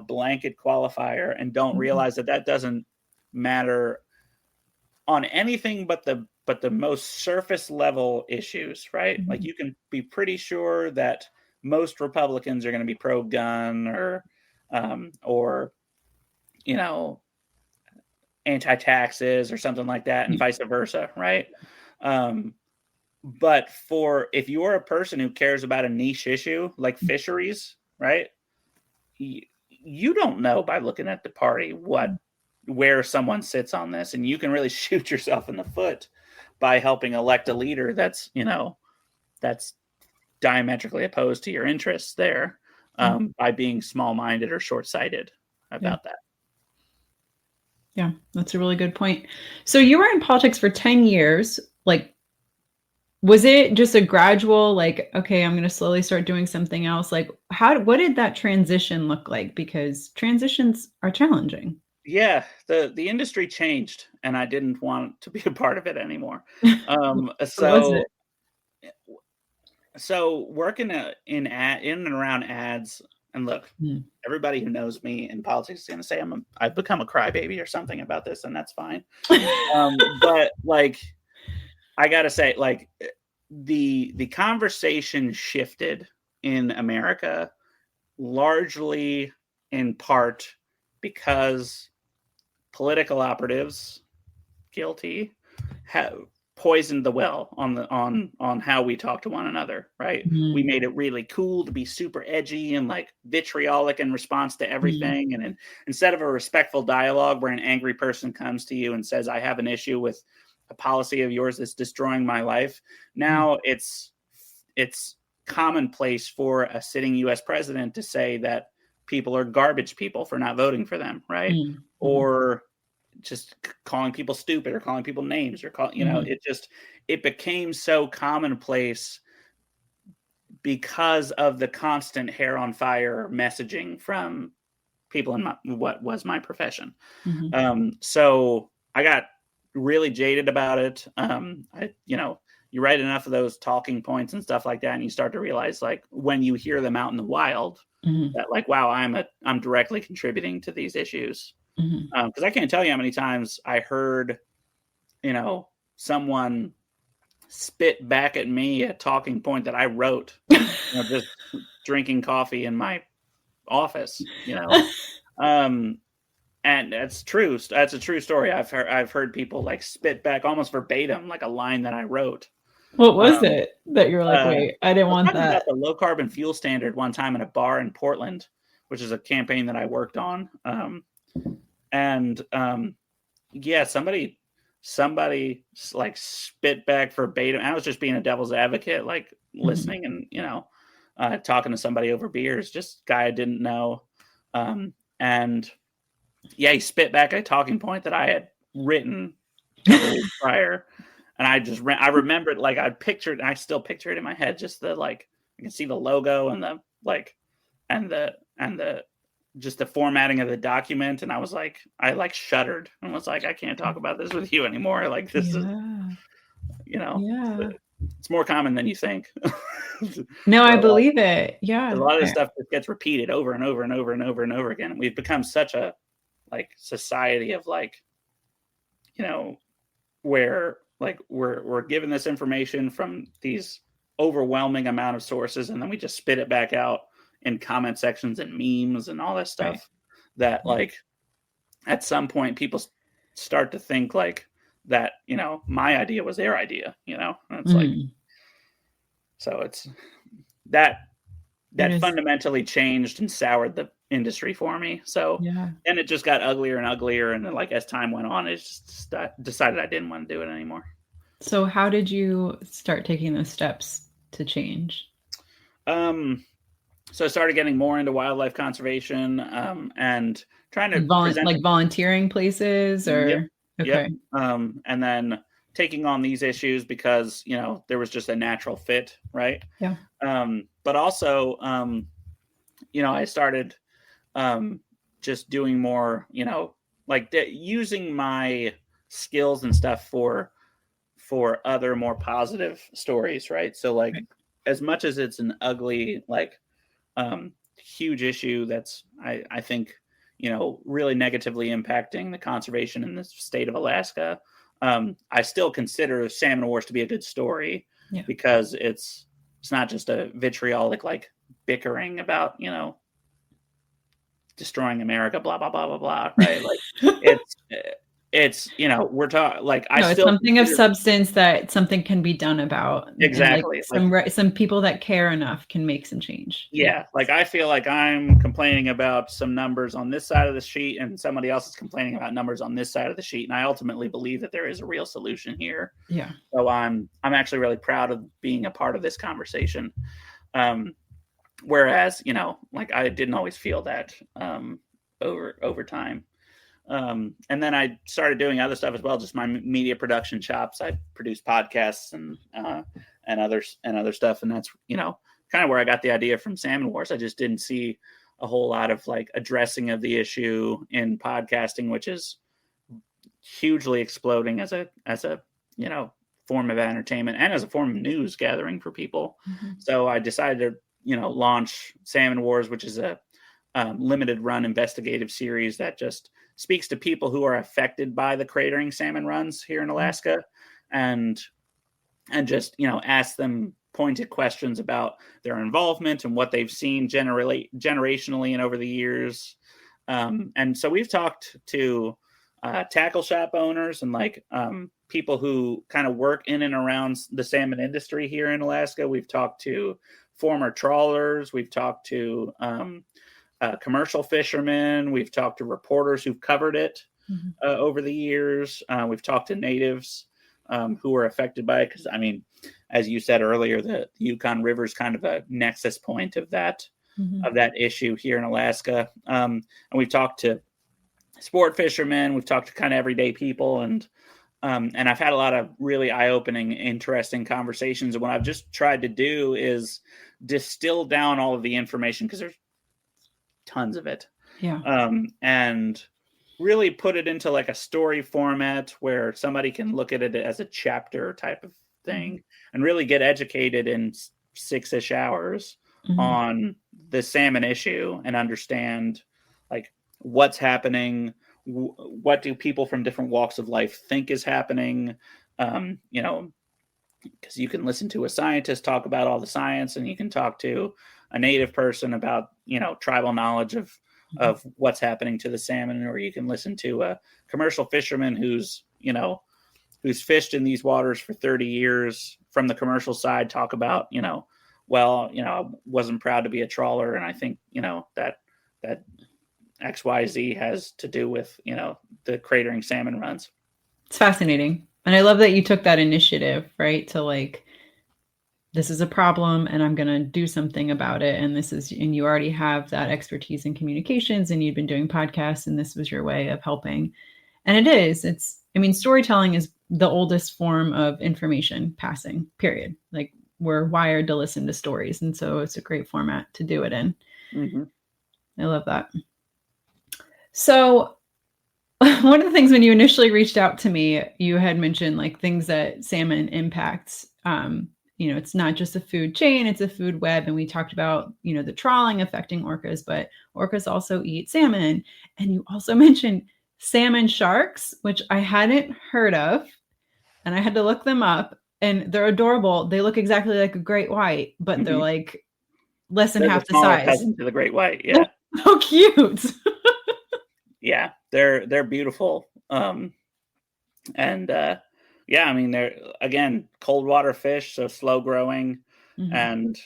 blanket qualifier, and don't realize that doesn't matter on anything but the most surface level issues, right? Like, you can be pretty sure that most Republicans are going to be pro-gun or anti-taxes or something like that, and vice versa, right? But if you're a person who cares about a niche issue like fisheries, right? You don't know by looking at the party where someone sits on this, and you can really shoot yourself in the foot by helping elect a leader that's diametrically opposed to your interests there, by being small-minded or short-sighted about that. Yeah, that's a really good point. So you were in politics for 10 years. Like, was it just a gradual, like, okay, I'm going to slowly start doing something else? Like, what did that transition look like? Because transitions are challenging. Yeah, the industry changed, and I didn't want to be a part of it anymore. So working in and around ads, and look, everybody who knows me in politics is going to say I've become a crybaby or something about this, and that's fine. But like, I gotta say, like, the conversation shifted in America largely in part because political operatives, guilty, have poisoned the well on how we talk to one another, right? We made it really cool to be super edgy and like vitriolic in response to everything. And instead of a respectful dialogue where an angry person comes to you and says, I have an issue with a policy of yours that's destroying my life, now it's commonplace for a sitting US president to say that people are garbage people for not voting for them, right? Or just calling people stupid or calling people names or it became so commonplace because of the constant hair on fire messaging from people in what was my profession. So I got really jaded about it. You write enough of those talking points and stuff like that, and you start to realize, like, when you hear them out in the wild, that like, wow, I'm directly contributing to these issues. Because I can't tell you how many times I heard, someone spit back at me a talking point that I wrote, just drinking coffee in my office, and that's true. That's a true story. I've heard people like spit back almost verbatim, like a line that I wrote. What was it that you were like, wait, I didn't want that? About the low carbon fuel standard one time in a bar in Portland, which is a campaign that I worked on. Somebody like spit back verbatim. I was just being a devil's advocate, like listening and, talking to somebody over beers, just guy I didn't know. And he spit back a talking point that I had written a couple weeks prior. And I remembered, like, I still picture it in my head, just the, like, I can see the logo and the, like, and the just the formatting of the document. And I was like, I like shuddered and was like, I can't talk about this with you anymore. Like, this is, it's more common than you think. No, I believe it. Yeah. A lot of this stuff gets repeated over and over and over and over and over again. We've become such a, like, society of, like, where, like, we're given this information from these overwhelming amount of sources, and then we just spit it back out in comment sections and memes and all that stuff, Right. that like at some point people start to think like that, my idea was their idea, and it's like, so it's that fundamentally changed and soured the industry for me. So then it just got uglier and uglier. And then like, as time went on, it just decided I didn't want to do it anymore. So how did you start taking those steps to change? So I started getting more into wildlife conservation, and trying to volunteering places or Yep. Okay. Yep. And then taking on these issues because, there was just a natural fit. Right. Yeah. But also, I started, just doing more, using my skills and stuff for other more positive stories. Right. So like, as much as it's an ugly, like, huge issue that's, I think, really negatively impacting the conservation in the state of Alaska, I still consider Salmon Wars to be a good story because it's not just a vitriolic, like, bickering about, destroying America, blah, blah, blah, blah, blah. Right. Like it's, we're talking like, it's something of substance that something can be done about. Exactly. And like some people that care enough can make some change. Yeah. Like, I feel like I'm complaining about some numbers on this side of the sheet and somebody else is complaining about numbers on this side of the sheet. And I ultimately believe that there is a real solution here. Yeah. So I'm actually really proud of being a part of this conversation. Whereas, like, I didn't always feel that, over time. And then I started doing other stuff as well, just my media production chops. I produce podcasts and other stuff. And that's, kind of where I got the idea from Salmon Wars. I just didn't see a whole lot of like addressing of the issue in podcasting, which is hugely exploding as a, form of entertainment and as a form of news gathering for people. Mm-hmm. So I decided to, launch Salmon Wars, which is a limited run investigative series that just speaks to people who are affected by the cratering salmon runs here in Alaska, and just, ask them pointed questions about their involvement and what they've seen generationally and over the years. And so we've talked to tackle shop owners and like people who kind of work in and around the salmon industry here in Alaska. We've talked to former trawlers. We've talked to commercial fishermen. We've talked to reporters who've covered it over the years. We've talked to natives who were affected by it. Because, I mean, as you said earlier, the Yukon River is kind of a nexus point of that issue here in Alaska. And we've talked to sport fishermen. We've talked to kind of everyday people. And I've had a lot of really eye-opening, interesting conversations. And what I've just tried to do is distill down all of the information, because there's tons of it. And really put it into like a story format where somebody can look at it as a chapter type of thing and really get educated in 6-ish hours on the salmon issue and understand like what's happening. What do people from different walks of life think is happening? Because you can listen to a scientist talk about all the science, and you can talk to a native person about, tribal knowledge of what's happening to the salmon, or you can listen to a commercial fisherman who's fished in these waters for 30 years from the commercial side talk about, I wasn't proud to be a trawler. And I think, that XYZ has to do with, the cratering salmon runs. It's fascinating. And I love that you took that initiative, right? To like, this is a problem and I'm going to do something about it. And and you already have that expertise in communications, and you've been doing podcasts, and this was your way of helping. And storytelling is the oldest form of information passing, period. Like, we're wired to listen to stories. And so it's a great format to do it in. I love that. So one of the things when you initially reached out to me, you had mentioned like things that salmon impacts. It's not just a food chain, it's a food web. And we talked about, the trawling affecting orcas, but orcas also eat salmon. And you also mentioned salmon sharks, which I hadn't heard of. And I had to look them up, and they're adorable. They look exactly like a great white, but they're like less than They're half the the smaller size. cousin to the great white. Yeah. So cute. Yeah. They're beautiful. And yeah, I mean, they're, again, cold water fish, so slow growing. Mhm. And,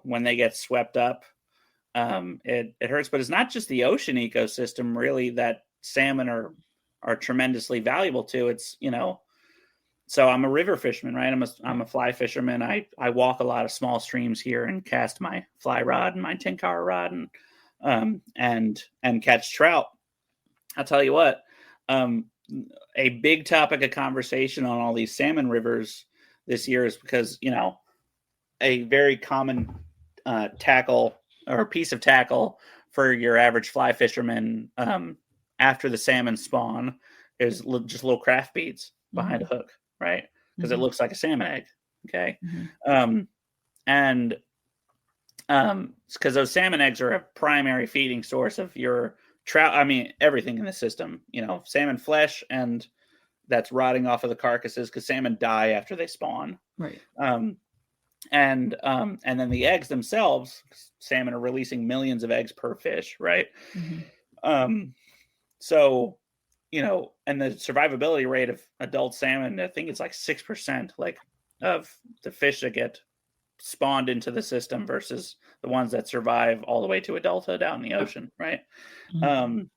when they get swept up, it hurts. But it's not just the ocean ecosystem really that salmon are tremendously valuable to. It's, so I'm a river fisherman, right? I'm a fly fisherman. I walk a lot of small streams here and cast my fly rod and my tenkara rod and catch trout. I'll tell you what, a big topic of conversation on all these salmon rivers this year is because, a very common tackle or piece of tackle for your average fly fisherman after the salmon spawn is just little craft beads behind a hook, right? Because it looks like a salmon egg. Okay. And because those salmon eggs are a primary feeding source of your trout. I mean, everything in the system, salmon flesh, and that's rotting off of the carcasses because salmon die after they spawn. Right. And then the eggs themselves, salmon are releasing millions of eggs per fish, right? So, and the survivability rate of adult salmon, I think it's like 6%, like, of the fish that get spawned into the system versus the ones that survive all the way to adulthood out in the ocean, right? And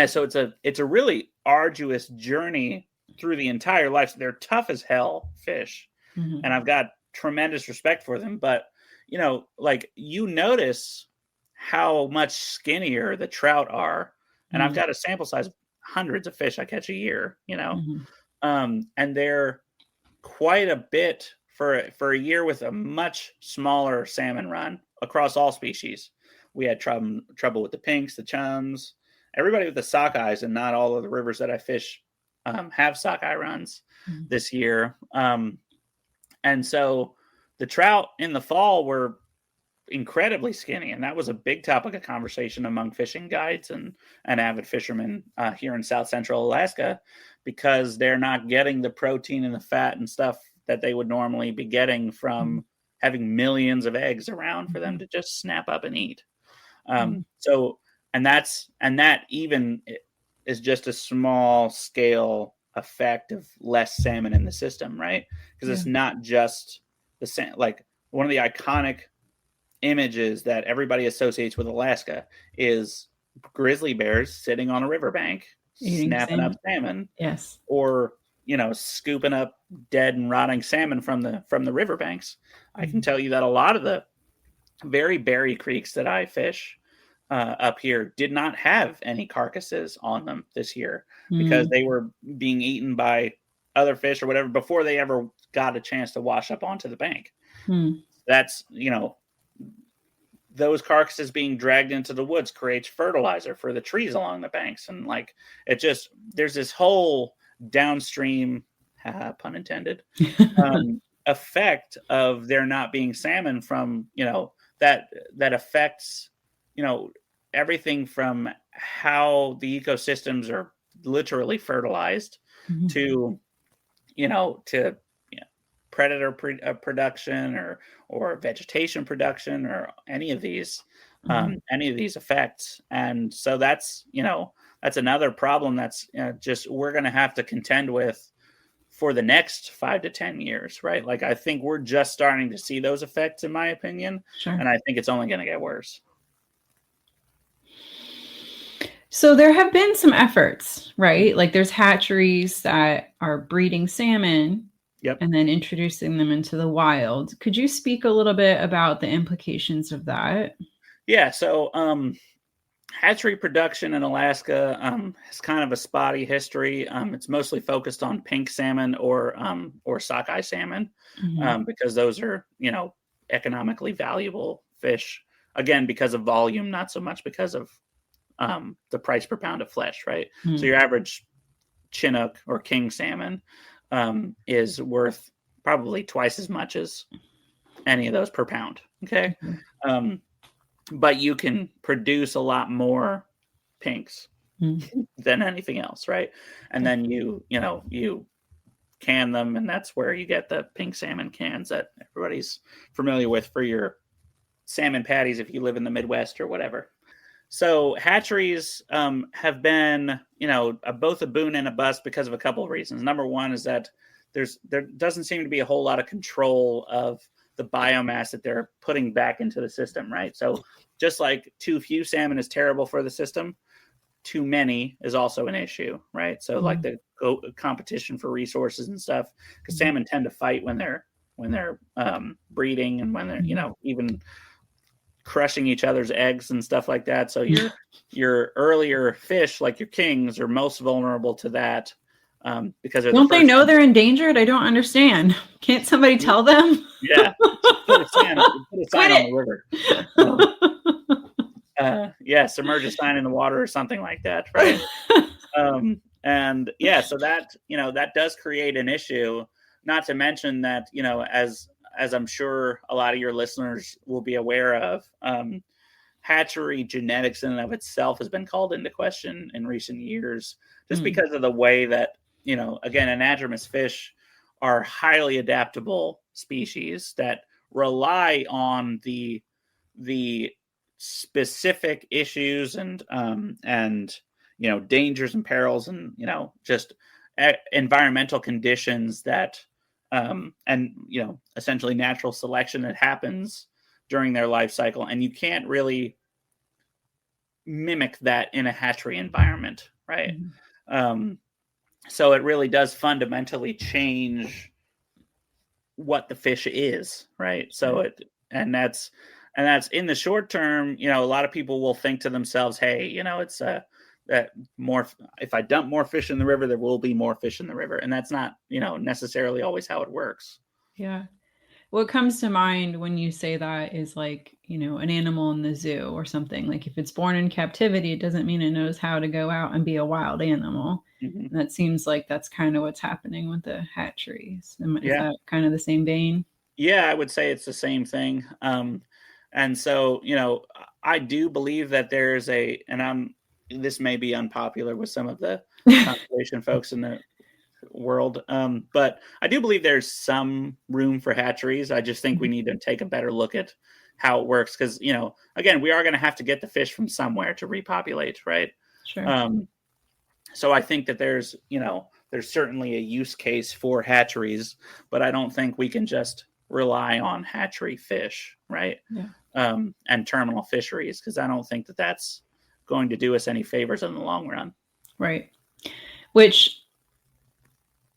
so it's a really arduous journey through the entire life. So they're tough as hell fish, and I've got tremendous respect for them. But you notice how much skinnier the trout are, and I've got a sample size of hundreds of fish I catch a year, and they're quite a bit for a year with a much smaller salmon run across all species. We had trouble with the pinks, the chums, everybody with the sockeyes, and not all of the rivers that I fish have sockeye runs this year. And so the trout in the fall were incredibly skinny, and that was a big topic of conversation among fishing guides and avid fishermen here in South Central Alaska, because they're not getting the protein and the fat and stuff that they would normally be getting from having millions of eggs around for them to just snap up and eat. So, and that even is just a small scale effect of less salmon in the system, right? Because it's not just the same. Like, one of the iconic images that everybody associates with Alaska is grizzly bears sitting on a riverbank, snapping up salmon. Yes. Or, scooping up dead and rotting salmon from the riverbanks. I can tell you that a lot of the very berry creeks that I fish up here did not have any carcasses on them this year because they were being eaten by other fish or whatever before they ever got a chance to wash up onto the bank. That's, those carcasses being dragged into the woods creates fertilizer for the trees along the banks. And there's this whole downstream, pun intended, effect of there not being salmon from, that affects, everything from how the ecosystems are literally fertilized to predator production or vegetation production or any of these effects. And so that's another problem that's just we're going to have to contend with for the next 5 to 10 years, right? Like, I think we're just starting to see those effects, in my opinion. Sure. And I think it's only going to get worse. So there have been some efforts, right? Like, there's hatcheries that are breeding salmon and then introducing them into the wild. Could you speak a little bit about the implications of that? Yeah. So hatchery production in Alaska has kind of a spotty history. It's mostly focused on pink salmon or sockeye salmon because those are, economically valuable fish. Again, because of volume, not so much because of the price per pound of flesh, right? So your average Chinook or king salmon is worth probably twice as much as any of those per pound. Okay. But you can produce a lot more pinks than anything else, right? And then you can them, and that's where you get the pink salmon cans that everybody's familiar with for your salmon patties if you live in the Midwest or whatever. So hatcheries have been, both a boon and a bust because of a couple of reasons. Number one is that there doesn't seem to be a whole lot of control of the biomass that they're putting back into the system, right? So just like too few salmon is terrible for the system, too many is also an issue, right? So like the competition for resources and stuff, because salmon tend to fight when they're breeding and when they're even crushing each other's eggs and stuff like that. So your earlier fish, like your kings, are most vulnerable to that because don't they know they're endangered? I don't understand. Can't somebody tell them? Yeah, put a sign on the river. Submerge a sign in the water or something like that, right? So that does create an issue. Not to mention that as I'm sure a lot of your listeners will be aware of, hatchery genetics in and of itself has been called into question in recent years, just because of the way that, again, anadromous fish are highly adaptable species that rely on the specific issues and dangers and perils and, just environmental conditions that essentially natural selection that happens during their life cycle. And you can't really mimic that in a hatchery environment, right? So it really does fundamentally change what the fish is, right? So that's in the short term, a lot of people will think to themselves, hey, it's that more, if I dump more fish in the river, there will be more fish in the river. And that's not, necessarily always how it works. Yeah. What comes to mind when you say that is like, an animal in the zoo or something. Like if it's born in captivity, it doesn't mean it knows how to go out and be a wild animal. And that seems like that's kind of what's happening with the hatcheries. Is that kind of the same vein? Yeah, I would say it's the same thing. And so, I do believe that there's this may be unpopular with some of the conservation folks in the world, but I do believe there's some room for hatcheries. I just think we need to take a better look at how it works because, again, we are going to have to get the fish from somewhere to repopulate, right? Sure. So I think that there's certainly a use case for hatcheries, but I don't think we can just rely on hatchery fish, right? Yeah. And terminal fisheries, because I don't think that that's going to do us any favors in the long run. Right. Which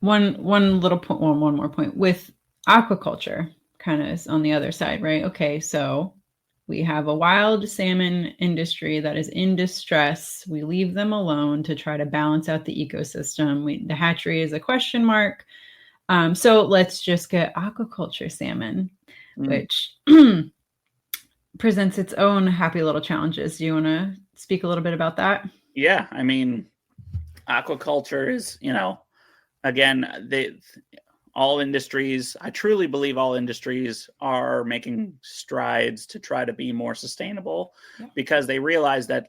one more point with aquaculture kind of is on the other side, right? Okay, so we have a wild salmon industry that is in distress. We leave them alone to try to balance out the ecosystem. The hatchery is a question mark. So let's just get aquaculture salmon, which presents its own happy little challenges. Do you want to speak a little bit about that? Yeah, I mean, aquaculture is, again, all industries, I truly believe all industries are making strides to try to be more sustainable because they realize that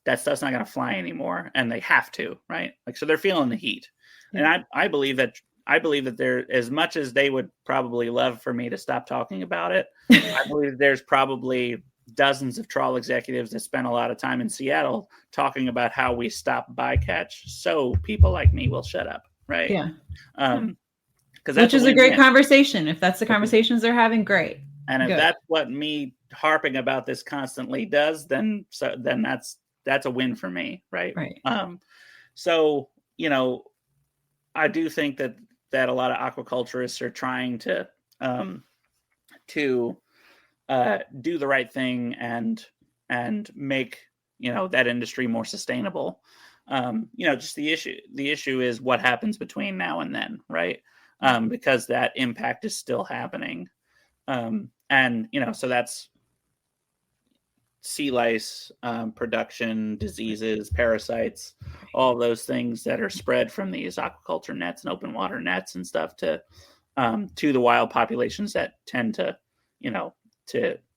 that stuff's not going to fly anymore and they have to, right? So they're feeling the heat. Yeah. And I believe that there, as much as they would probably love for me to stop talking about it, I believe there's probably dozens of trawl executives that spend a lot of time in Seattle talking about how we stop bycatch so people like me will shut up, right? Yeah. Which is a great conversation. If that's the conversations they're having, great. And if that's what me harping about this constantly does, then that's a win for me, right? Right. So, I do think that a lot of aquaculturists are trying to do the right thing and make that industry more sustainable. Just the issue is what happens between now and then, right? Because that impact is still happening. So that's sea lice, production, diseases, parasites, all those things that are spread from these aquaculture nets and open water nets and stuff to the wild populations that tend to,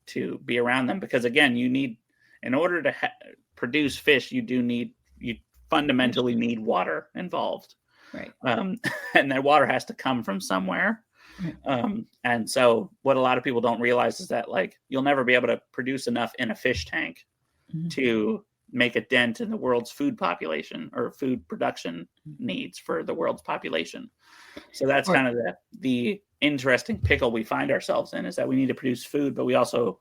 to be around them. Because again, you need, in order to produce fish, you fundamentally need water involved. Right. And that water has to come from somewhere. Right. And so what a lot of people don't realize is that like you'll never be able to produce enough in a fish tank to make a dent in the world's food population or food production needs for the world's population. So that's kind of the interesting pickle we find ourselves in, is that we need to produce food, but we also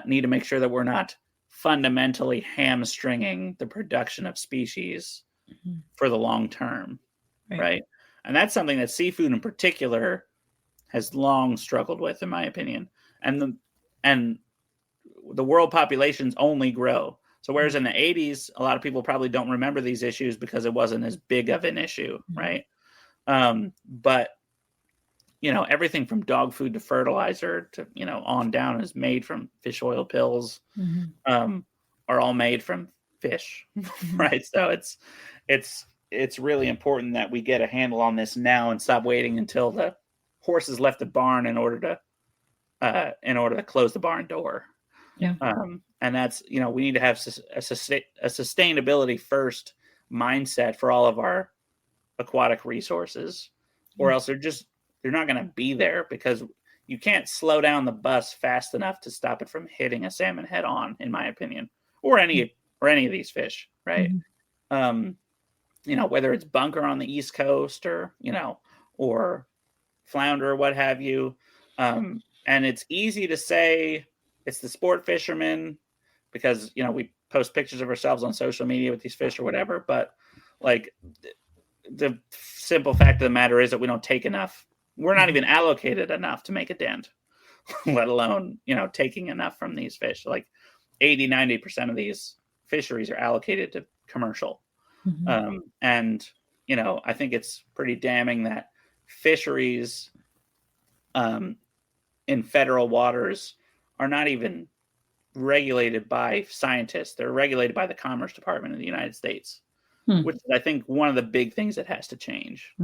need to make sure that we're not fundamentally hamstringing the production of species for the long term, right? And that's something that seafood in particular has long struggled with, in my opinion. And the world populations only grow. So whereas in the 80s, a lot of people probably don't remember these issues because it wasn't as big of an issue, right? But everything from dog food to fertilizer to on down is made from fish oil pills, are all made from fish, right? So it's really important that we get a handle on this now and stop waiting until the horses left the barn in order to close the barn door. Yeah. And that's we need to have a sustainability first mindset for all of our aquatic resources, or else they're not going to be there, because you can't slow down the bus fast enough to stop it from hitting a salmon head on, in my opinion, or any of these fish, right? Whether it's bunker on the East Coast or flounder or what have you. And it's easy to say it's the sport fishermen because, we post pictures of ourselves on social media with these fish or whatever. But like the simple fact of the matter is that we don't take enough. We're not even allocated enough to make a dent, let alone, taking enough from these fish. Like 80-90% of these fisheries are allocated to commercial. And, I think it's pretty damning that fisheries in federal waters are not even regulated by scientists. They're regulated by the Commerce Department of the United States, which is, I think, one of the big things that has to change.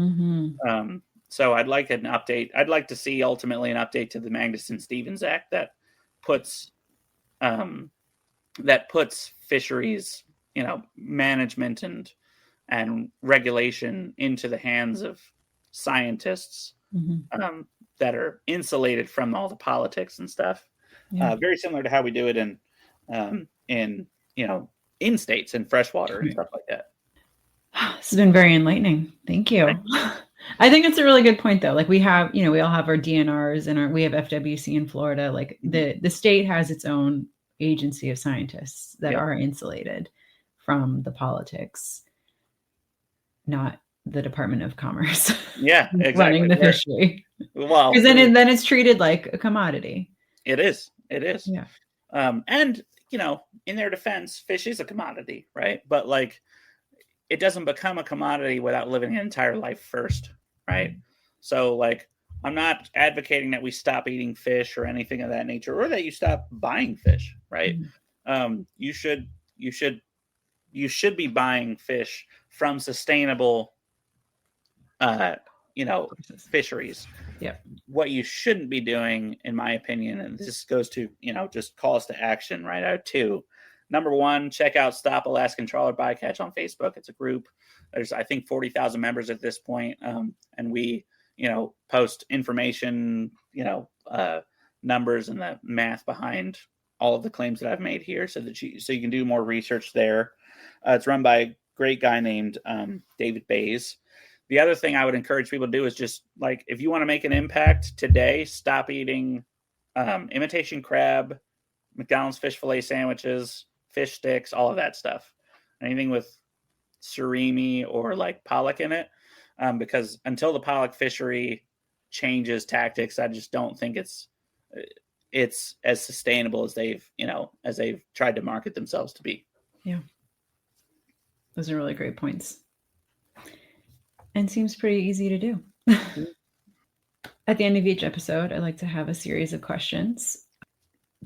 So I'd like an update. I'd like to see ultimately an update to the Magnuson-Stevens Act that puts fisheries, management and regulation into the hands of scientists that are insulated from all the politics and stuff. Very similar to how we do it in states and freshwater and stuff like that. This has been very enlightening. Thank you. I think it's a really good point, though. Like we have, we all have our DNRs and we have FWC in Florida. Like the state has its own agency of scientists that are insulated from the politics, not the Department of Commerce. Yeah, exactly. Running the fishery. Well, because then it's treated like a commodity. It is. Yeah. And in their defense, fish is a commodity, right? But like, it doesn't become a commodity without living an entire life first, right? So like, I'm not advocating that we stop eating fish or anything of that nature, or that you stop buying fish, right? You should be buying fish from sustainable, fisheries. Yeah. What you shouldn't be doing, in my opinion, and this goes to, just calls to action, right? I have two. Number one, check out Stop Alaskan Trawler Bycatch on Facebook. It's a group. There's, I think, 40,000 members at this point. And we, post information, numbers and the math behind all of the claims that I've made here so you can do more research there. It's run by a great guy named David Bays. The other thing I would encourage people to do is just like, if you want to make an impact today, stop eating imitation crab, McDonald's fish fillet sandwiches, fish sticks, all of that stuff. Anything with surimi or like pollock in it. Because until the pollock fishery changes tactics, I just don't think it's as sustainable as they've tried to market themselves to be. Yeah. Those are really great points. And seems pretty easy to do. At the end of each episode, I like to have a series of questions.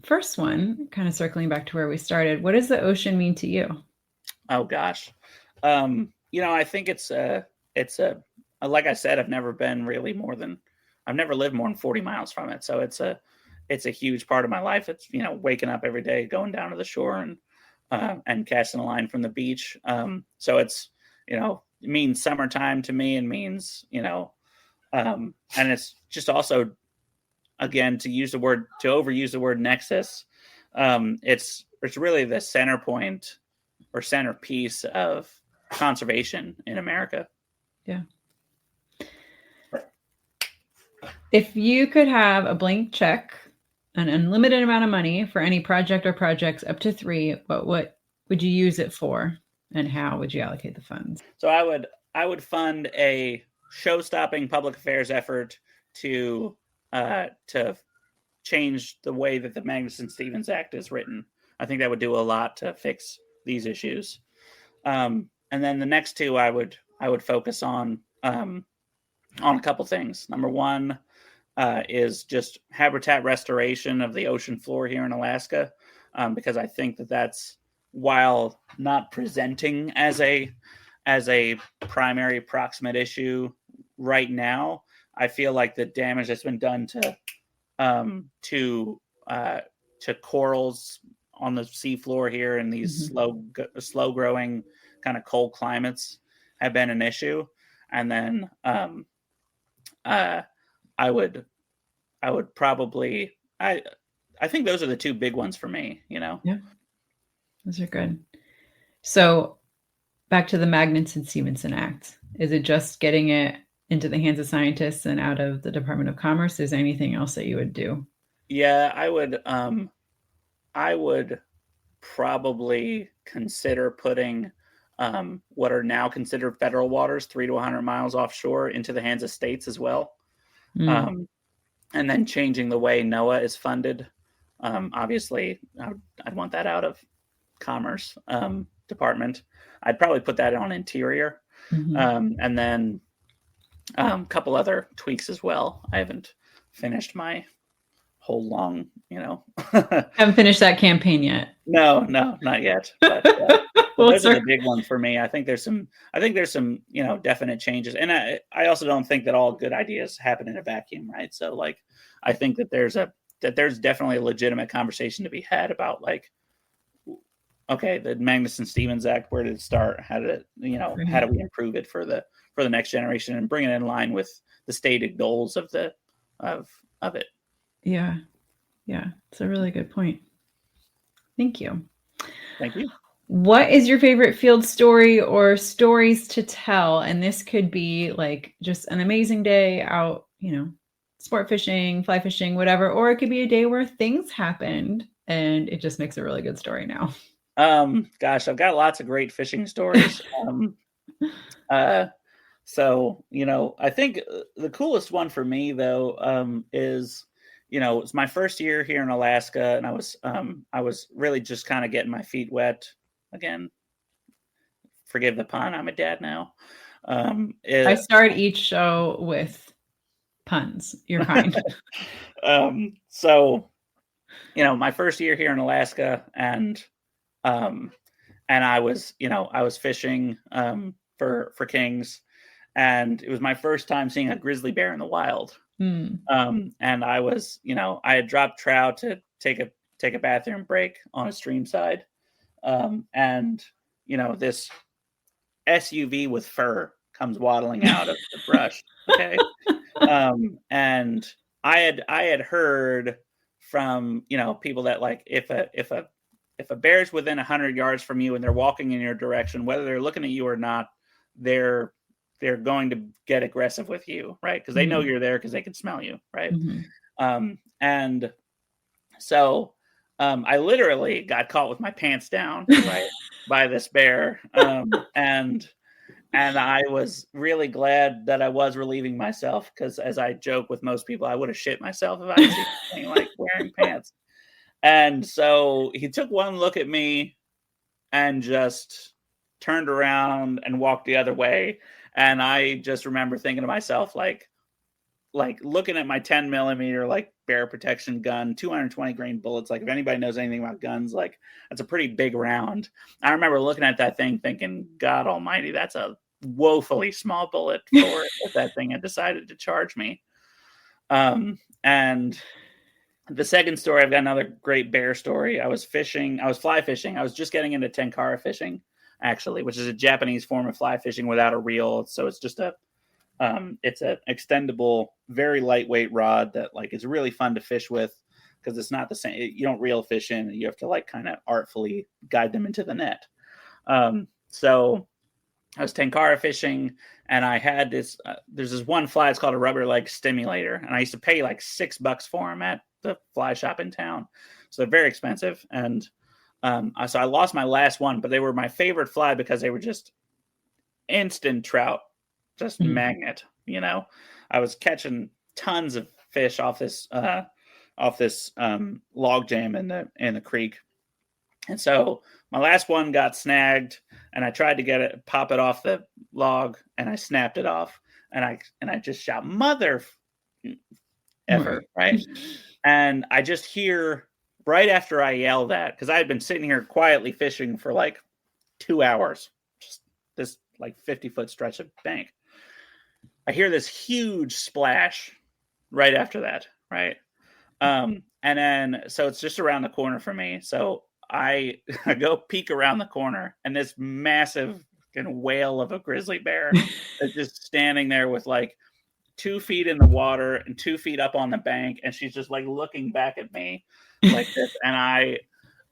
First one, kind of circling back to where we started. What does the ocean mean to you? Oh gosh. I think it's like I said, I've never lived more than 40 miles from it. So it's a huge part of my life. It's, waking up every day, going down to the shore and casting a line from the beach. So it's, it means summertime to me and means, And it's just also, again, to overuse the word nexus, it's really the center point or centerpiece of conservation in America. Yeah. If you could have a blank check, an unlimited amount of money for any project or projects up to 3, what would you use it for, and how would you allocate the funds? So I would fund a show-stopping public affairs effort to change the way that the Magnuson-Stevens Act is written. I think that would do a lot to fix these issues. And then the next 2, I would focus on a couple things. Number 1 is just habitat restoration of the ocean floor here in Alaska, because I think that that's, while not presenting as a primary proximate issue right now, I feel like the damage that's been done to corals on the seafloor here in these slow growing kind of cold climates have been an issue. And then I would probably, I think those are the 2 big ones for me, Yeah, those are good. So back to the Magnuson-Stevens Act. Is it just getting it into the hands of scientists and out of the Department of Commerce? Is there anything else that you would do? Yeah, I would probably consider putting what are now considered federal waters, 3 to 100 miles offshore, into the hands of states as well. And then changing the way NOAA is funded. Obviously, I'd want that out of Commerce Department. I'd probably put that on Interior. And then a couple other tweaks as well. I haven't finished my whole long, Haven't finished that campaign yet. No, not yet. But those are the big ones for me. I think there's some definite changes. And I also don't think that all good ideas happen in a vacuum, right? So like, I think that there's definitely a legitimate conversation to be had about like, okay, the Magnuson-Stevens Act, where did it start? How did it, how do we improve it for the next generation and bring it in line with the stated goals of it? Yeah. It's a really good point. Thank you. Thank you. What is your favorite field story or stories to tell? And this could be like just an amazing day out, sport fishing, fly fishing, whatever, or it could be a day where things happened and it just makes a really good story now. Gosh, I've got lots of great fishing stories. So, I think the coolest one for me though, is, it's my first year here in Alaska, and I was really just kind of getting my feet wet. Again, forgive the pun. I'm a dad now. I start each show with puns. You're kind. So, my first year here in Alaska, and I was fishing for kings, and it was my first time seeing a grizzly bear in the wild. And I was, I had dropped trout to take a bathroom break on a stream side. And this SUV with fur comes waddling out of the brush. Okay. And I had heard from, people that like, if a bear's within 100 yards from you and they're walking in your direction, whether they're looking at you or not, they're going to get aggressive with you, right? Because they know you're there because they can smell you, right? And so I literally got caught with my pants down, right, by this bear. And I was really glad that I was relieving myself, because as I joke with most people, I would have shit myself if I was even like wearing pants. And so he took one look at me and just turned around and walked the other way. And I just remember thinking to myself, like looking at my 10 millimeter, like bear protection gun, 220 grain bullets. Like if anybody knows anything about guns, like that's a pretty big round. I remember looking at that thing thinking, God almighty, that's a woefully small bullet for it if that thing had decided to charge me. And the second story, I've got another great bear story. I was fly fishing. I was just getting into tenkara fishing, actually, which is a Japanese form of fly fishing without a reel. So it's just a It's an extendable, very lightweight rod that like is really fun to fish with because it's not the same. You don't reel fish in. You have to like kind of artfully guide them into the net. So I was tenkara fishing, and I had this. There's this one fly. It's called a rubber leg stimulator, and I used to pay like $6 for them at the fly shop in town. So they're very expensive. And so I lost my last one, but they were my favorite fly because they were just instant trout, just magnet. You know, I was catching tons of fish off this log jam in the creek. And so my last one got snagged, and I tried to pop it off the log, and I snapped it off, and I just shout, "Mother ever," right? And I just hear right after I yell that, because I had been sitting here quietly fishing for like 2 hours, just this like 50-foot stretch of bank. I hear this huge splash right after that, right? And then so it's just around the corner for me. So I go peek around the corner, and this massive whale of a grizzly bear is just standing there with like 2 feet in the water and 2 feet up on the bank, and she's just like looking back at me like this, and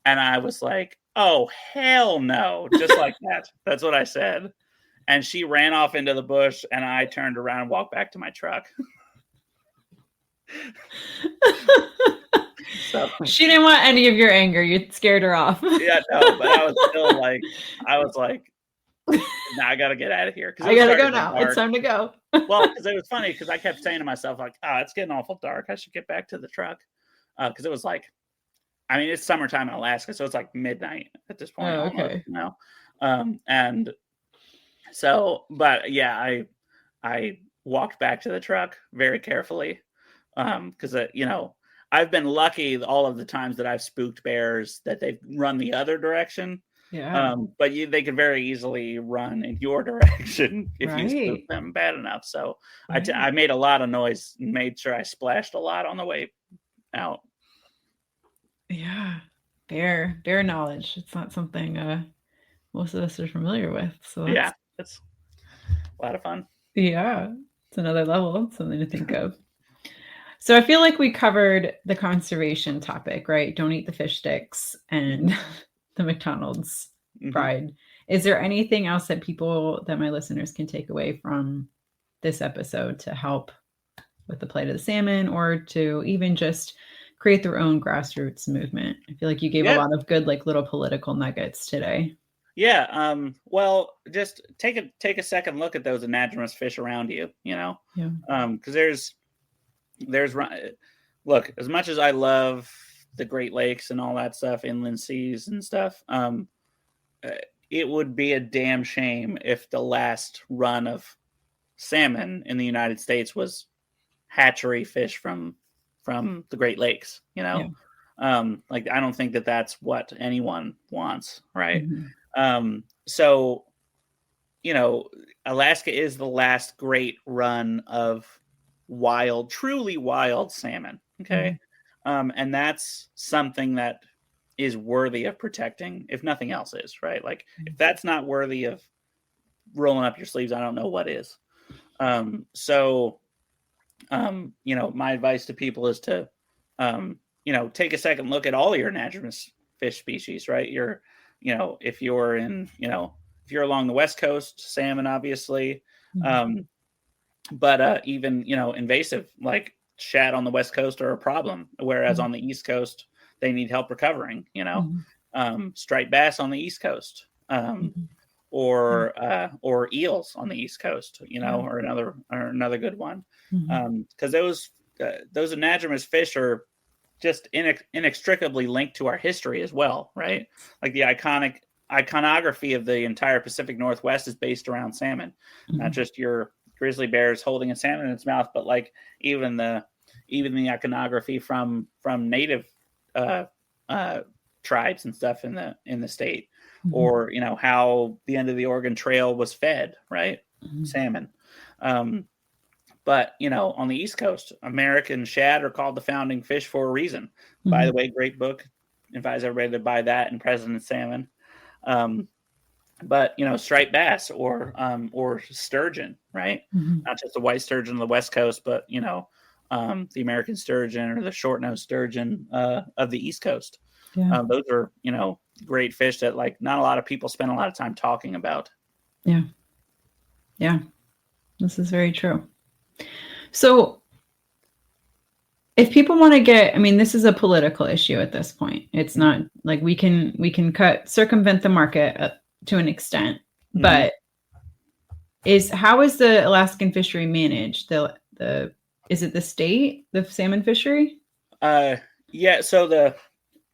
I was like, "Oh hell no!" Just like that. That's what I said, and she ran off into the bush, and I turned around and walked back to my truck. So, she didn't want any of your anger. You scared her off. Yeah, no, but I was still like, nah, I got to get out of here. I got to go now. It's time to go. Well, because it was funny because I kept saying to myself, like, it's getting awful dark. I should get back to the truck. Because it was like, I mean, it's summertime in Alaska, so it's like midnight at this point. Oh, okay. Almost, you know? And so, but yeah, I walked back to the truck very carefully. Because, you know, I've been lucky all of the times that I've spooked bears that they've run the other direction. Yeah. But they could very easily run in your direction if you spook them bad enough. So I made a lot of noise and made sure I splashed a lot on the way out. Yeah. Bear knowledge. It's not something most of us are familiar with. So yeah, it's a lot of fun. Yeah. It's another level, something to think of. So I feel like we covered the conservation topic, right? Don't eat the fish sticks and the McDonald's fried. Is there anything else that my listeners can take away from this episode to help with the plight of the salmon, or to even just create their own grassroots movement? I feel like you gave a lot of good, like, little political nuggets today. Yeah. Well, just take a second look at those anadromous fish around you, you know? Yeah. Because there's look, as much as I love the Great Lakes and all that stuff, inland seas and stuff, it would be a damn shame if the last run of salmon in the United States was hatchery fish from the Great Lakes, you know? Like, I don't think that that's what anyone wants, right? So, you know, Alaska is the last great run of truly wild salmon. Okay. And that's something that is worthy of protecting, if nothing else is, right? Like, if that's not worthy of rolling up your sleeves, I don't know what is. So, you know, my advice to people is to, you know, take a second look at all your anadromous fish species, right? If you're along the West Coast, salmon, obviously, but even, you know, invasive, like shad on the West Coast are a problem, whereas on the East Coast, they need help recovering, you know. Striped bass on the East Coast, or eels on the East Coast, you know, or another good one, because those anadromous fish are just inextricably linked to our history as well, right? Like, the iconography of the entire Pacific Northwest is based around salmon, not just your grizzly bears holding a salmon in its mouth, but like even the iconography from native tribes and stuff in the state, or, you know, how the end of the Oregon Trail was fed, right? Salmon. But, you know, on the East Coast, American shad are called the founding fish for a reason. By the way, great book. Advise everybody to buy that and President Salmon. but striped bass or sturgeon, right? Mm-hmm. Not just the white sturgeon on the West Coast, but the American sturgeon or the short-nosed sturgeon of the East Coast. Yeah. Those are great fish that like not a lot of people spend a lot of time talking about. Yeah. Yeah. This is very true. So if people want to this is a political issue at this point. It's not like we can circumvent the market to an extent, but how is the Alaskan fishery managed? Is it the state, the salmon fishery? Yeah. So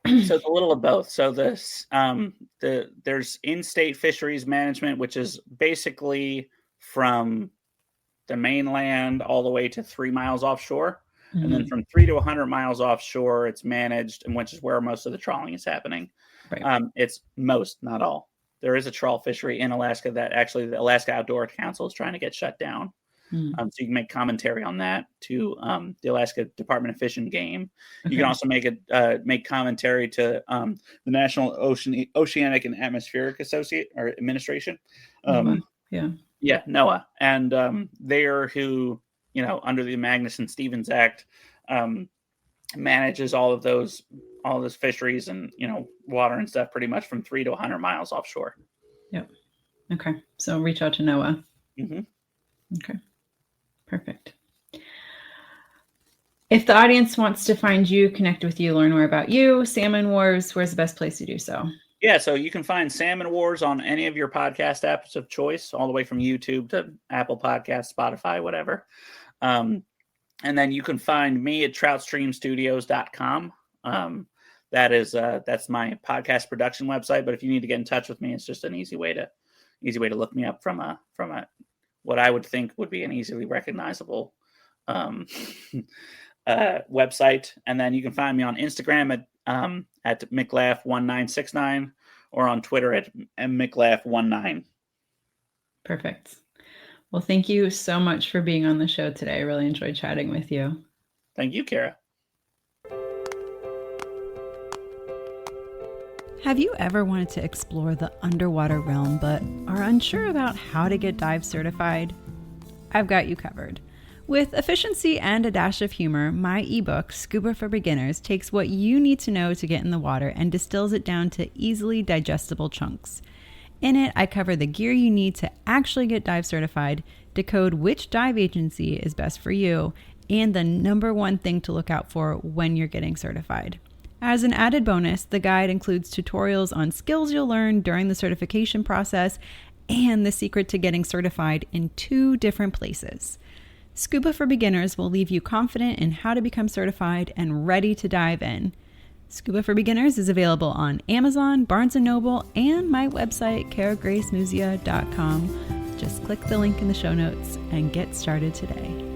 it's a little of both. So there's in-state fisheries management, which is basically from the mainland all the way to 3 miles offshore. Mm-hmm. And then from 3 to 100 miles offshore, it's managed, and which is where most of the trawling is happening. Right. It's most, not all. There is a trawl fishery in Alaska that actually the Alaska Outdoor Council is trying to get shut down. Mm. So you can make commentary on that to the Alaska Department of Fish and Game. Okay. You can also make commentary to the National Oceanic and Atmospheric Administration. Yeah, NOAA. And they are who, under the Magnuson-Stevens Act, manages all of those fisheries and, water and stuff pretty much from 3 to 100 miles offshore. Yep. Okay. So reach out to NOAA. Mm-hmm. Okay. Perfect. If the audience wants to find you, connect with you, learn more about you, Salmon Wars, where's the best place to do so? Yeah, so you can find Salmon Wars on any of your podcast apps of choice, all the way from YouTube to Apple Podcasts, Spotify, whatever. And then you can find me at troutstreamstudios.com. That's my podcast production website. But if you need to get in touch with me, it's just an easy way to look me up from a what I would think would be an easily recognizable website. And then you can find me on Instagram at McLaughlin1969 or on Twitter at McLaughlin19. Perfect. Well, thank you so much for being on the show today. I really enjoyed chatting with you. Thank you, Kara. Have you ever wanted to explore the underwater realm but are unsure about how to get dive certified? I've got you covered. With efficiency and a dash of humor, my ebook, Scuba for Beginners, takes what you need to know to get in the water and distills it down to easily digestible chunks. In it, I cover the gear you need to actually get dive certified, decode which dive agency is best for you, and the number one thing to look out for when you're getting certified. As an added bonus, the guide includes tutorials on skills you'll learn during the certification process and the secret to getting certified in 2 different places. Scuba for Beginners will leave you confident in how to become certified and ready to dive in. Scuba for Beginners is available on Amazon, Barnes & Noble, and my website, karagracemusea.com. Just click the link in the show notes and get started today.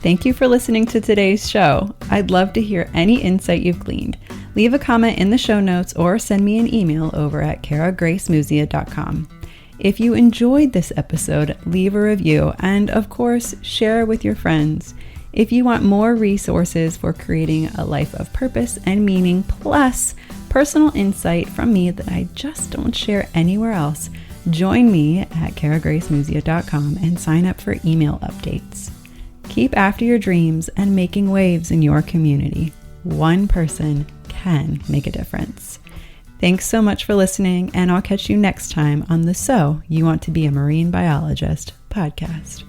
Thank you for listening to today's show. I'd love to hear any insight you've gleaned. Leave a comment in the show notes or send me an email over at karagracemusea.com. If you enjoyed this episode, leave a review and, of course, share with your friends. If you want more resources for creating a life of purpose and meaning, plus personal insight from me that I just don't share anywhere else, join me at karagracemusea.com and sign up for email updates. Keep after your dreams and making waves in your community. One person can make a difference. Thanks so much for listening, and I'll catch you next time on the So You Want to Be a Marine Biologist podcast.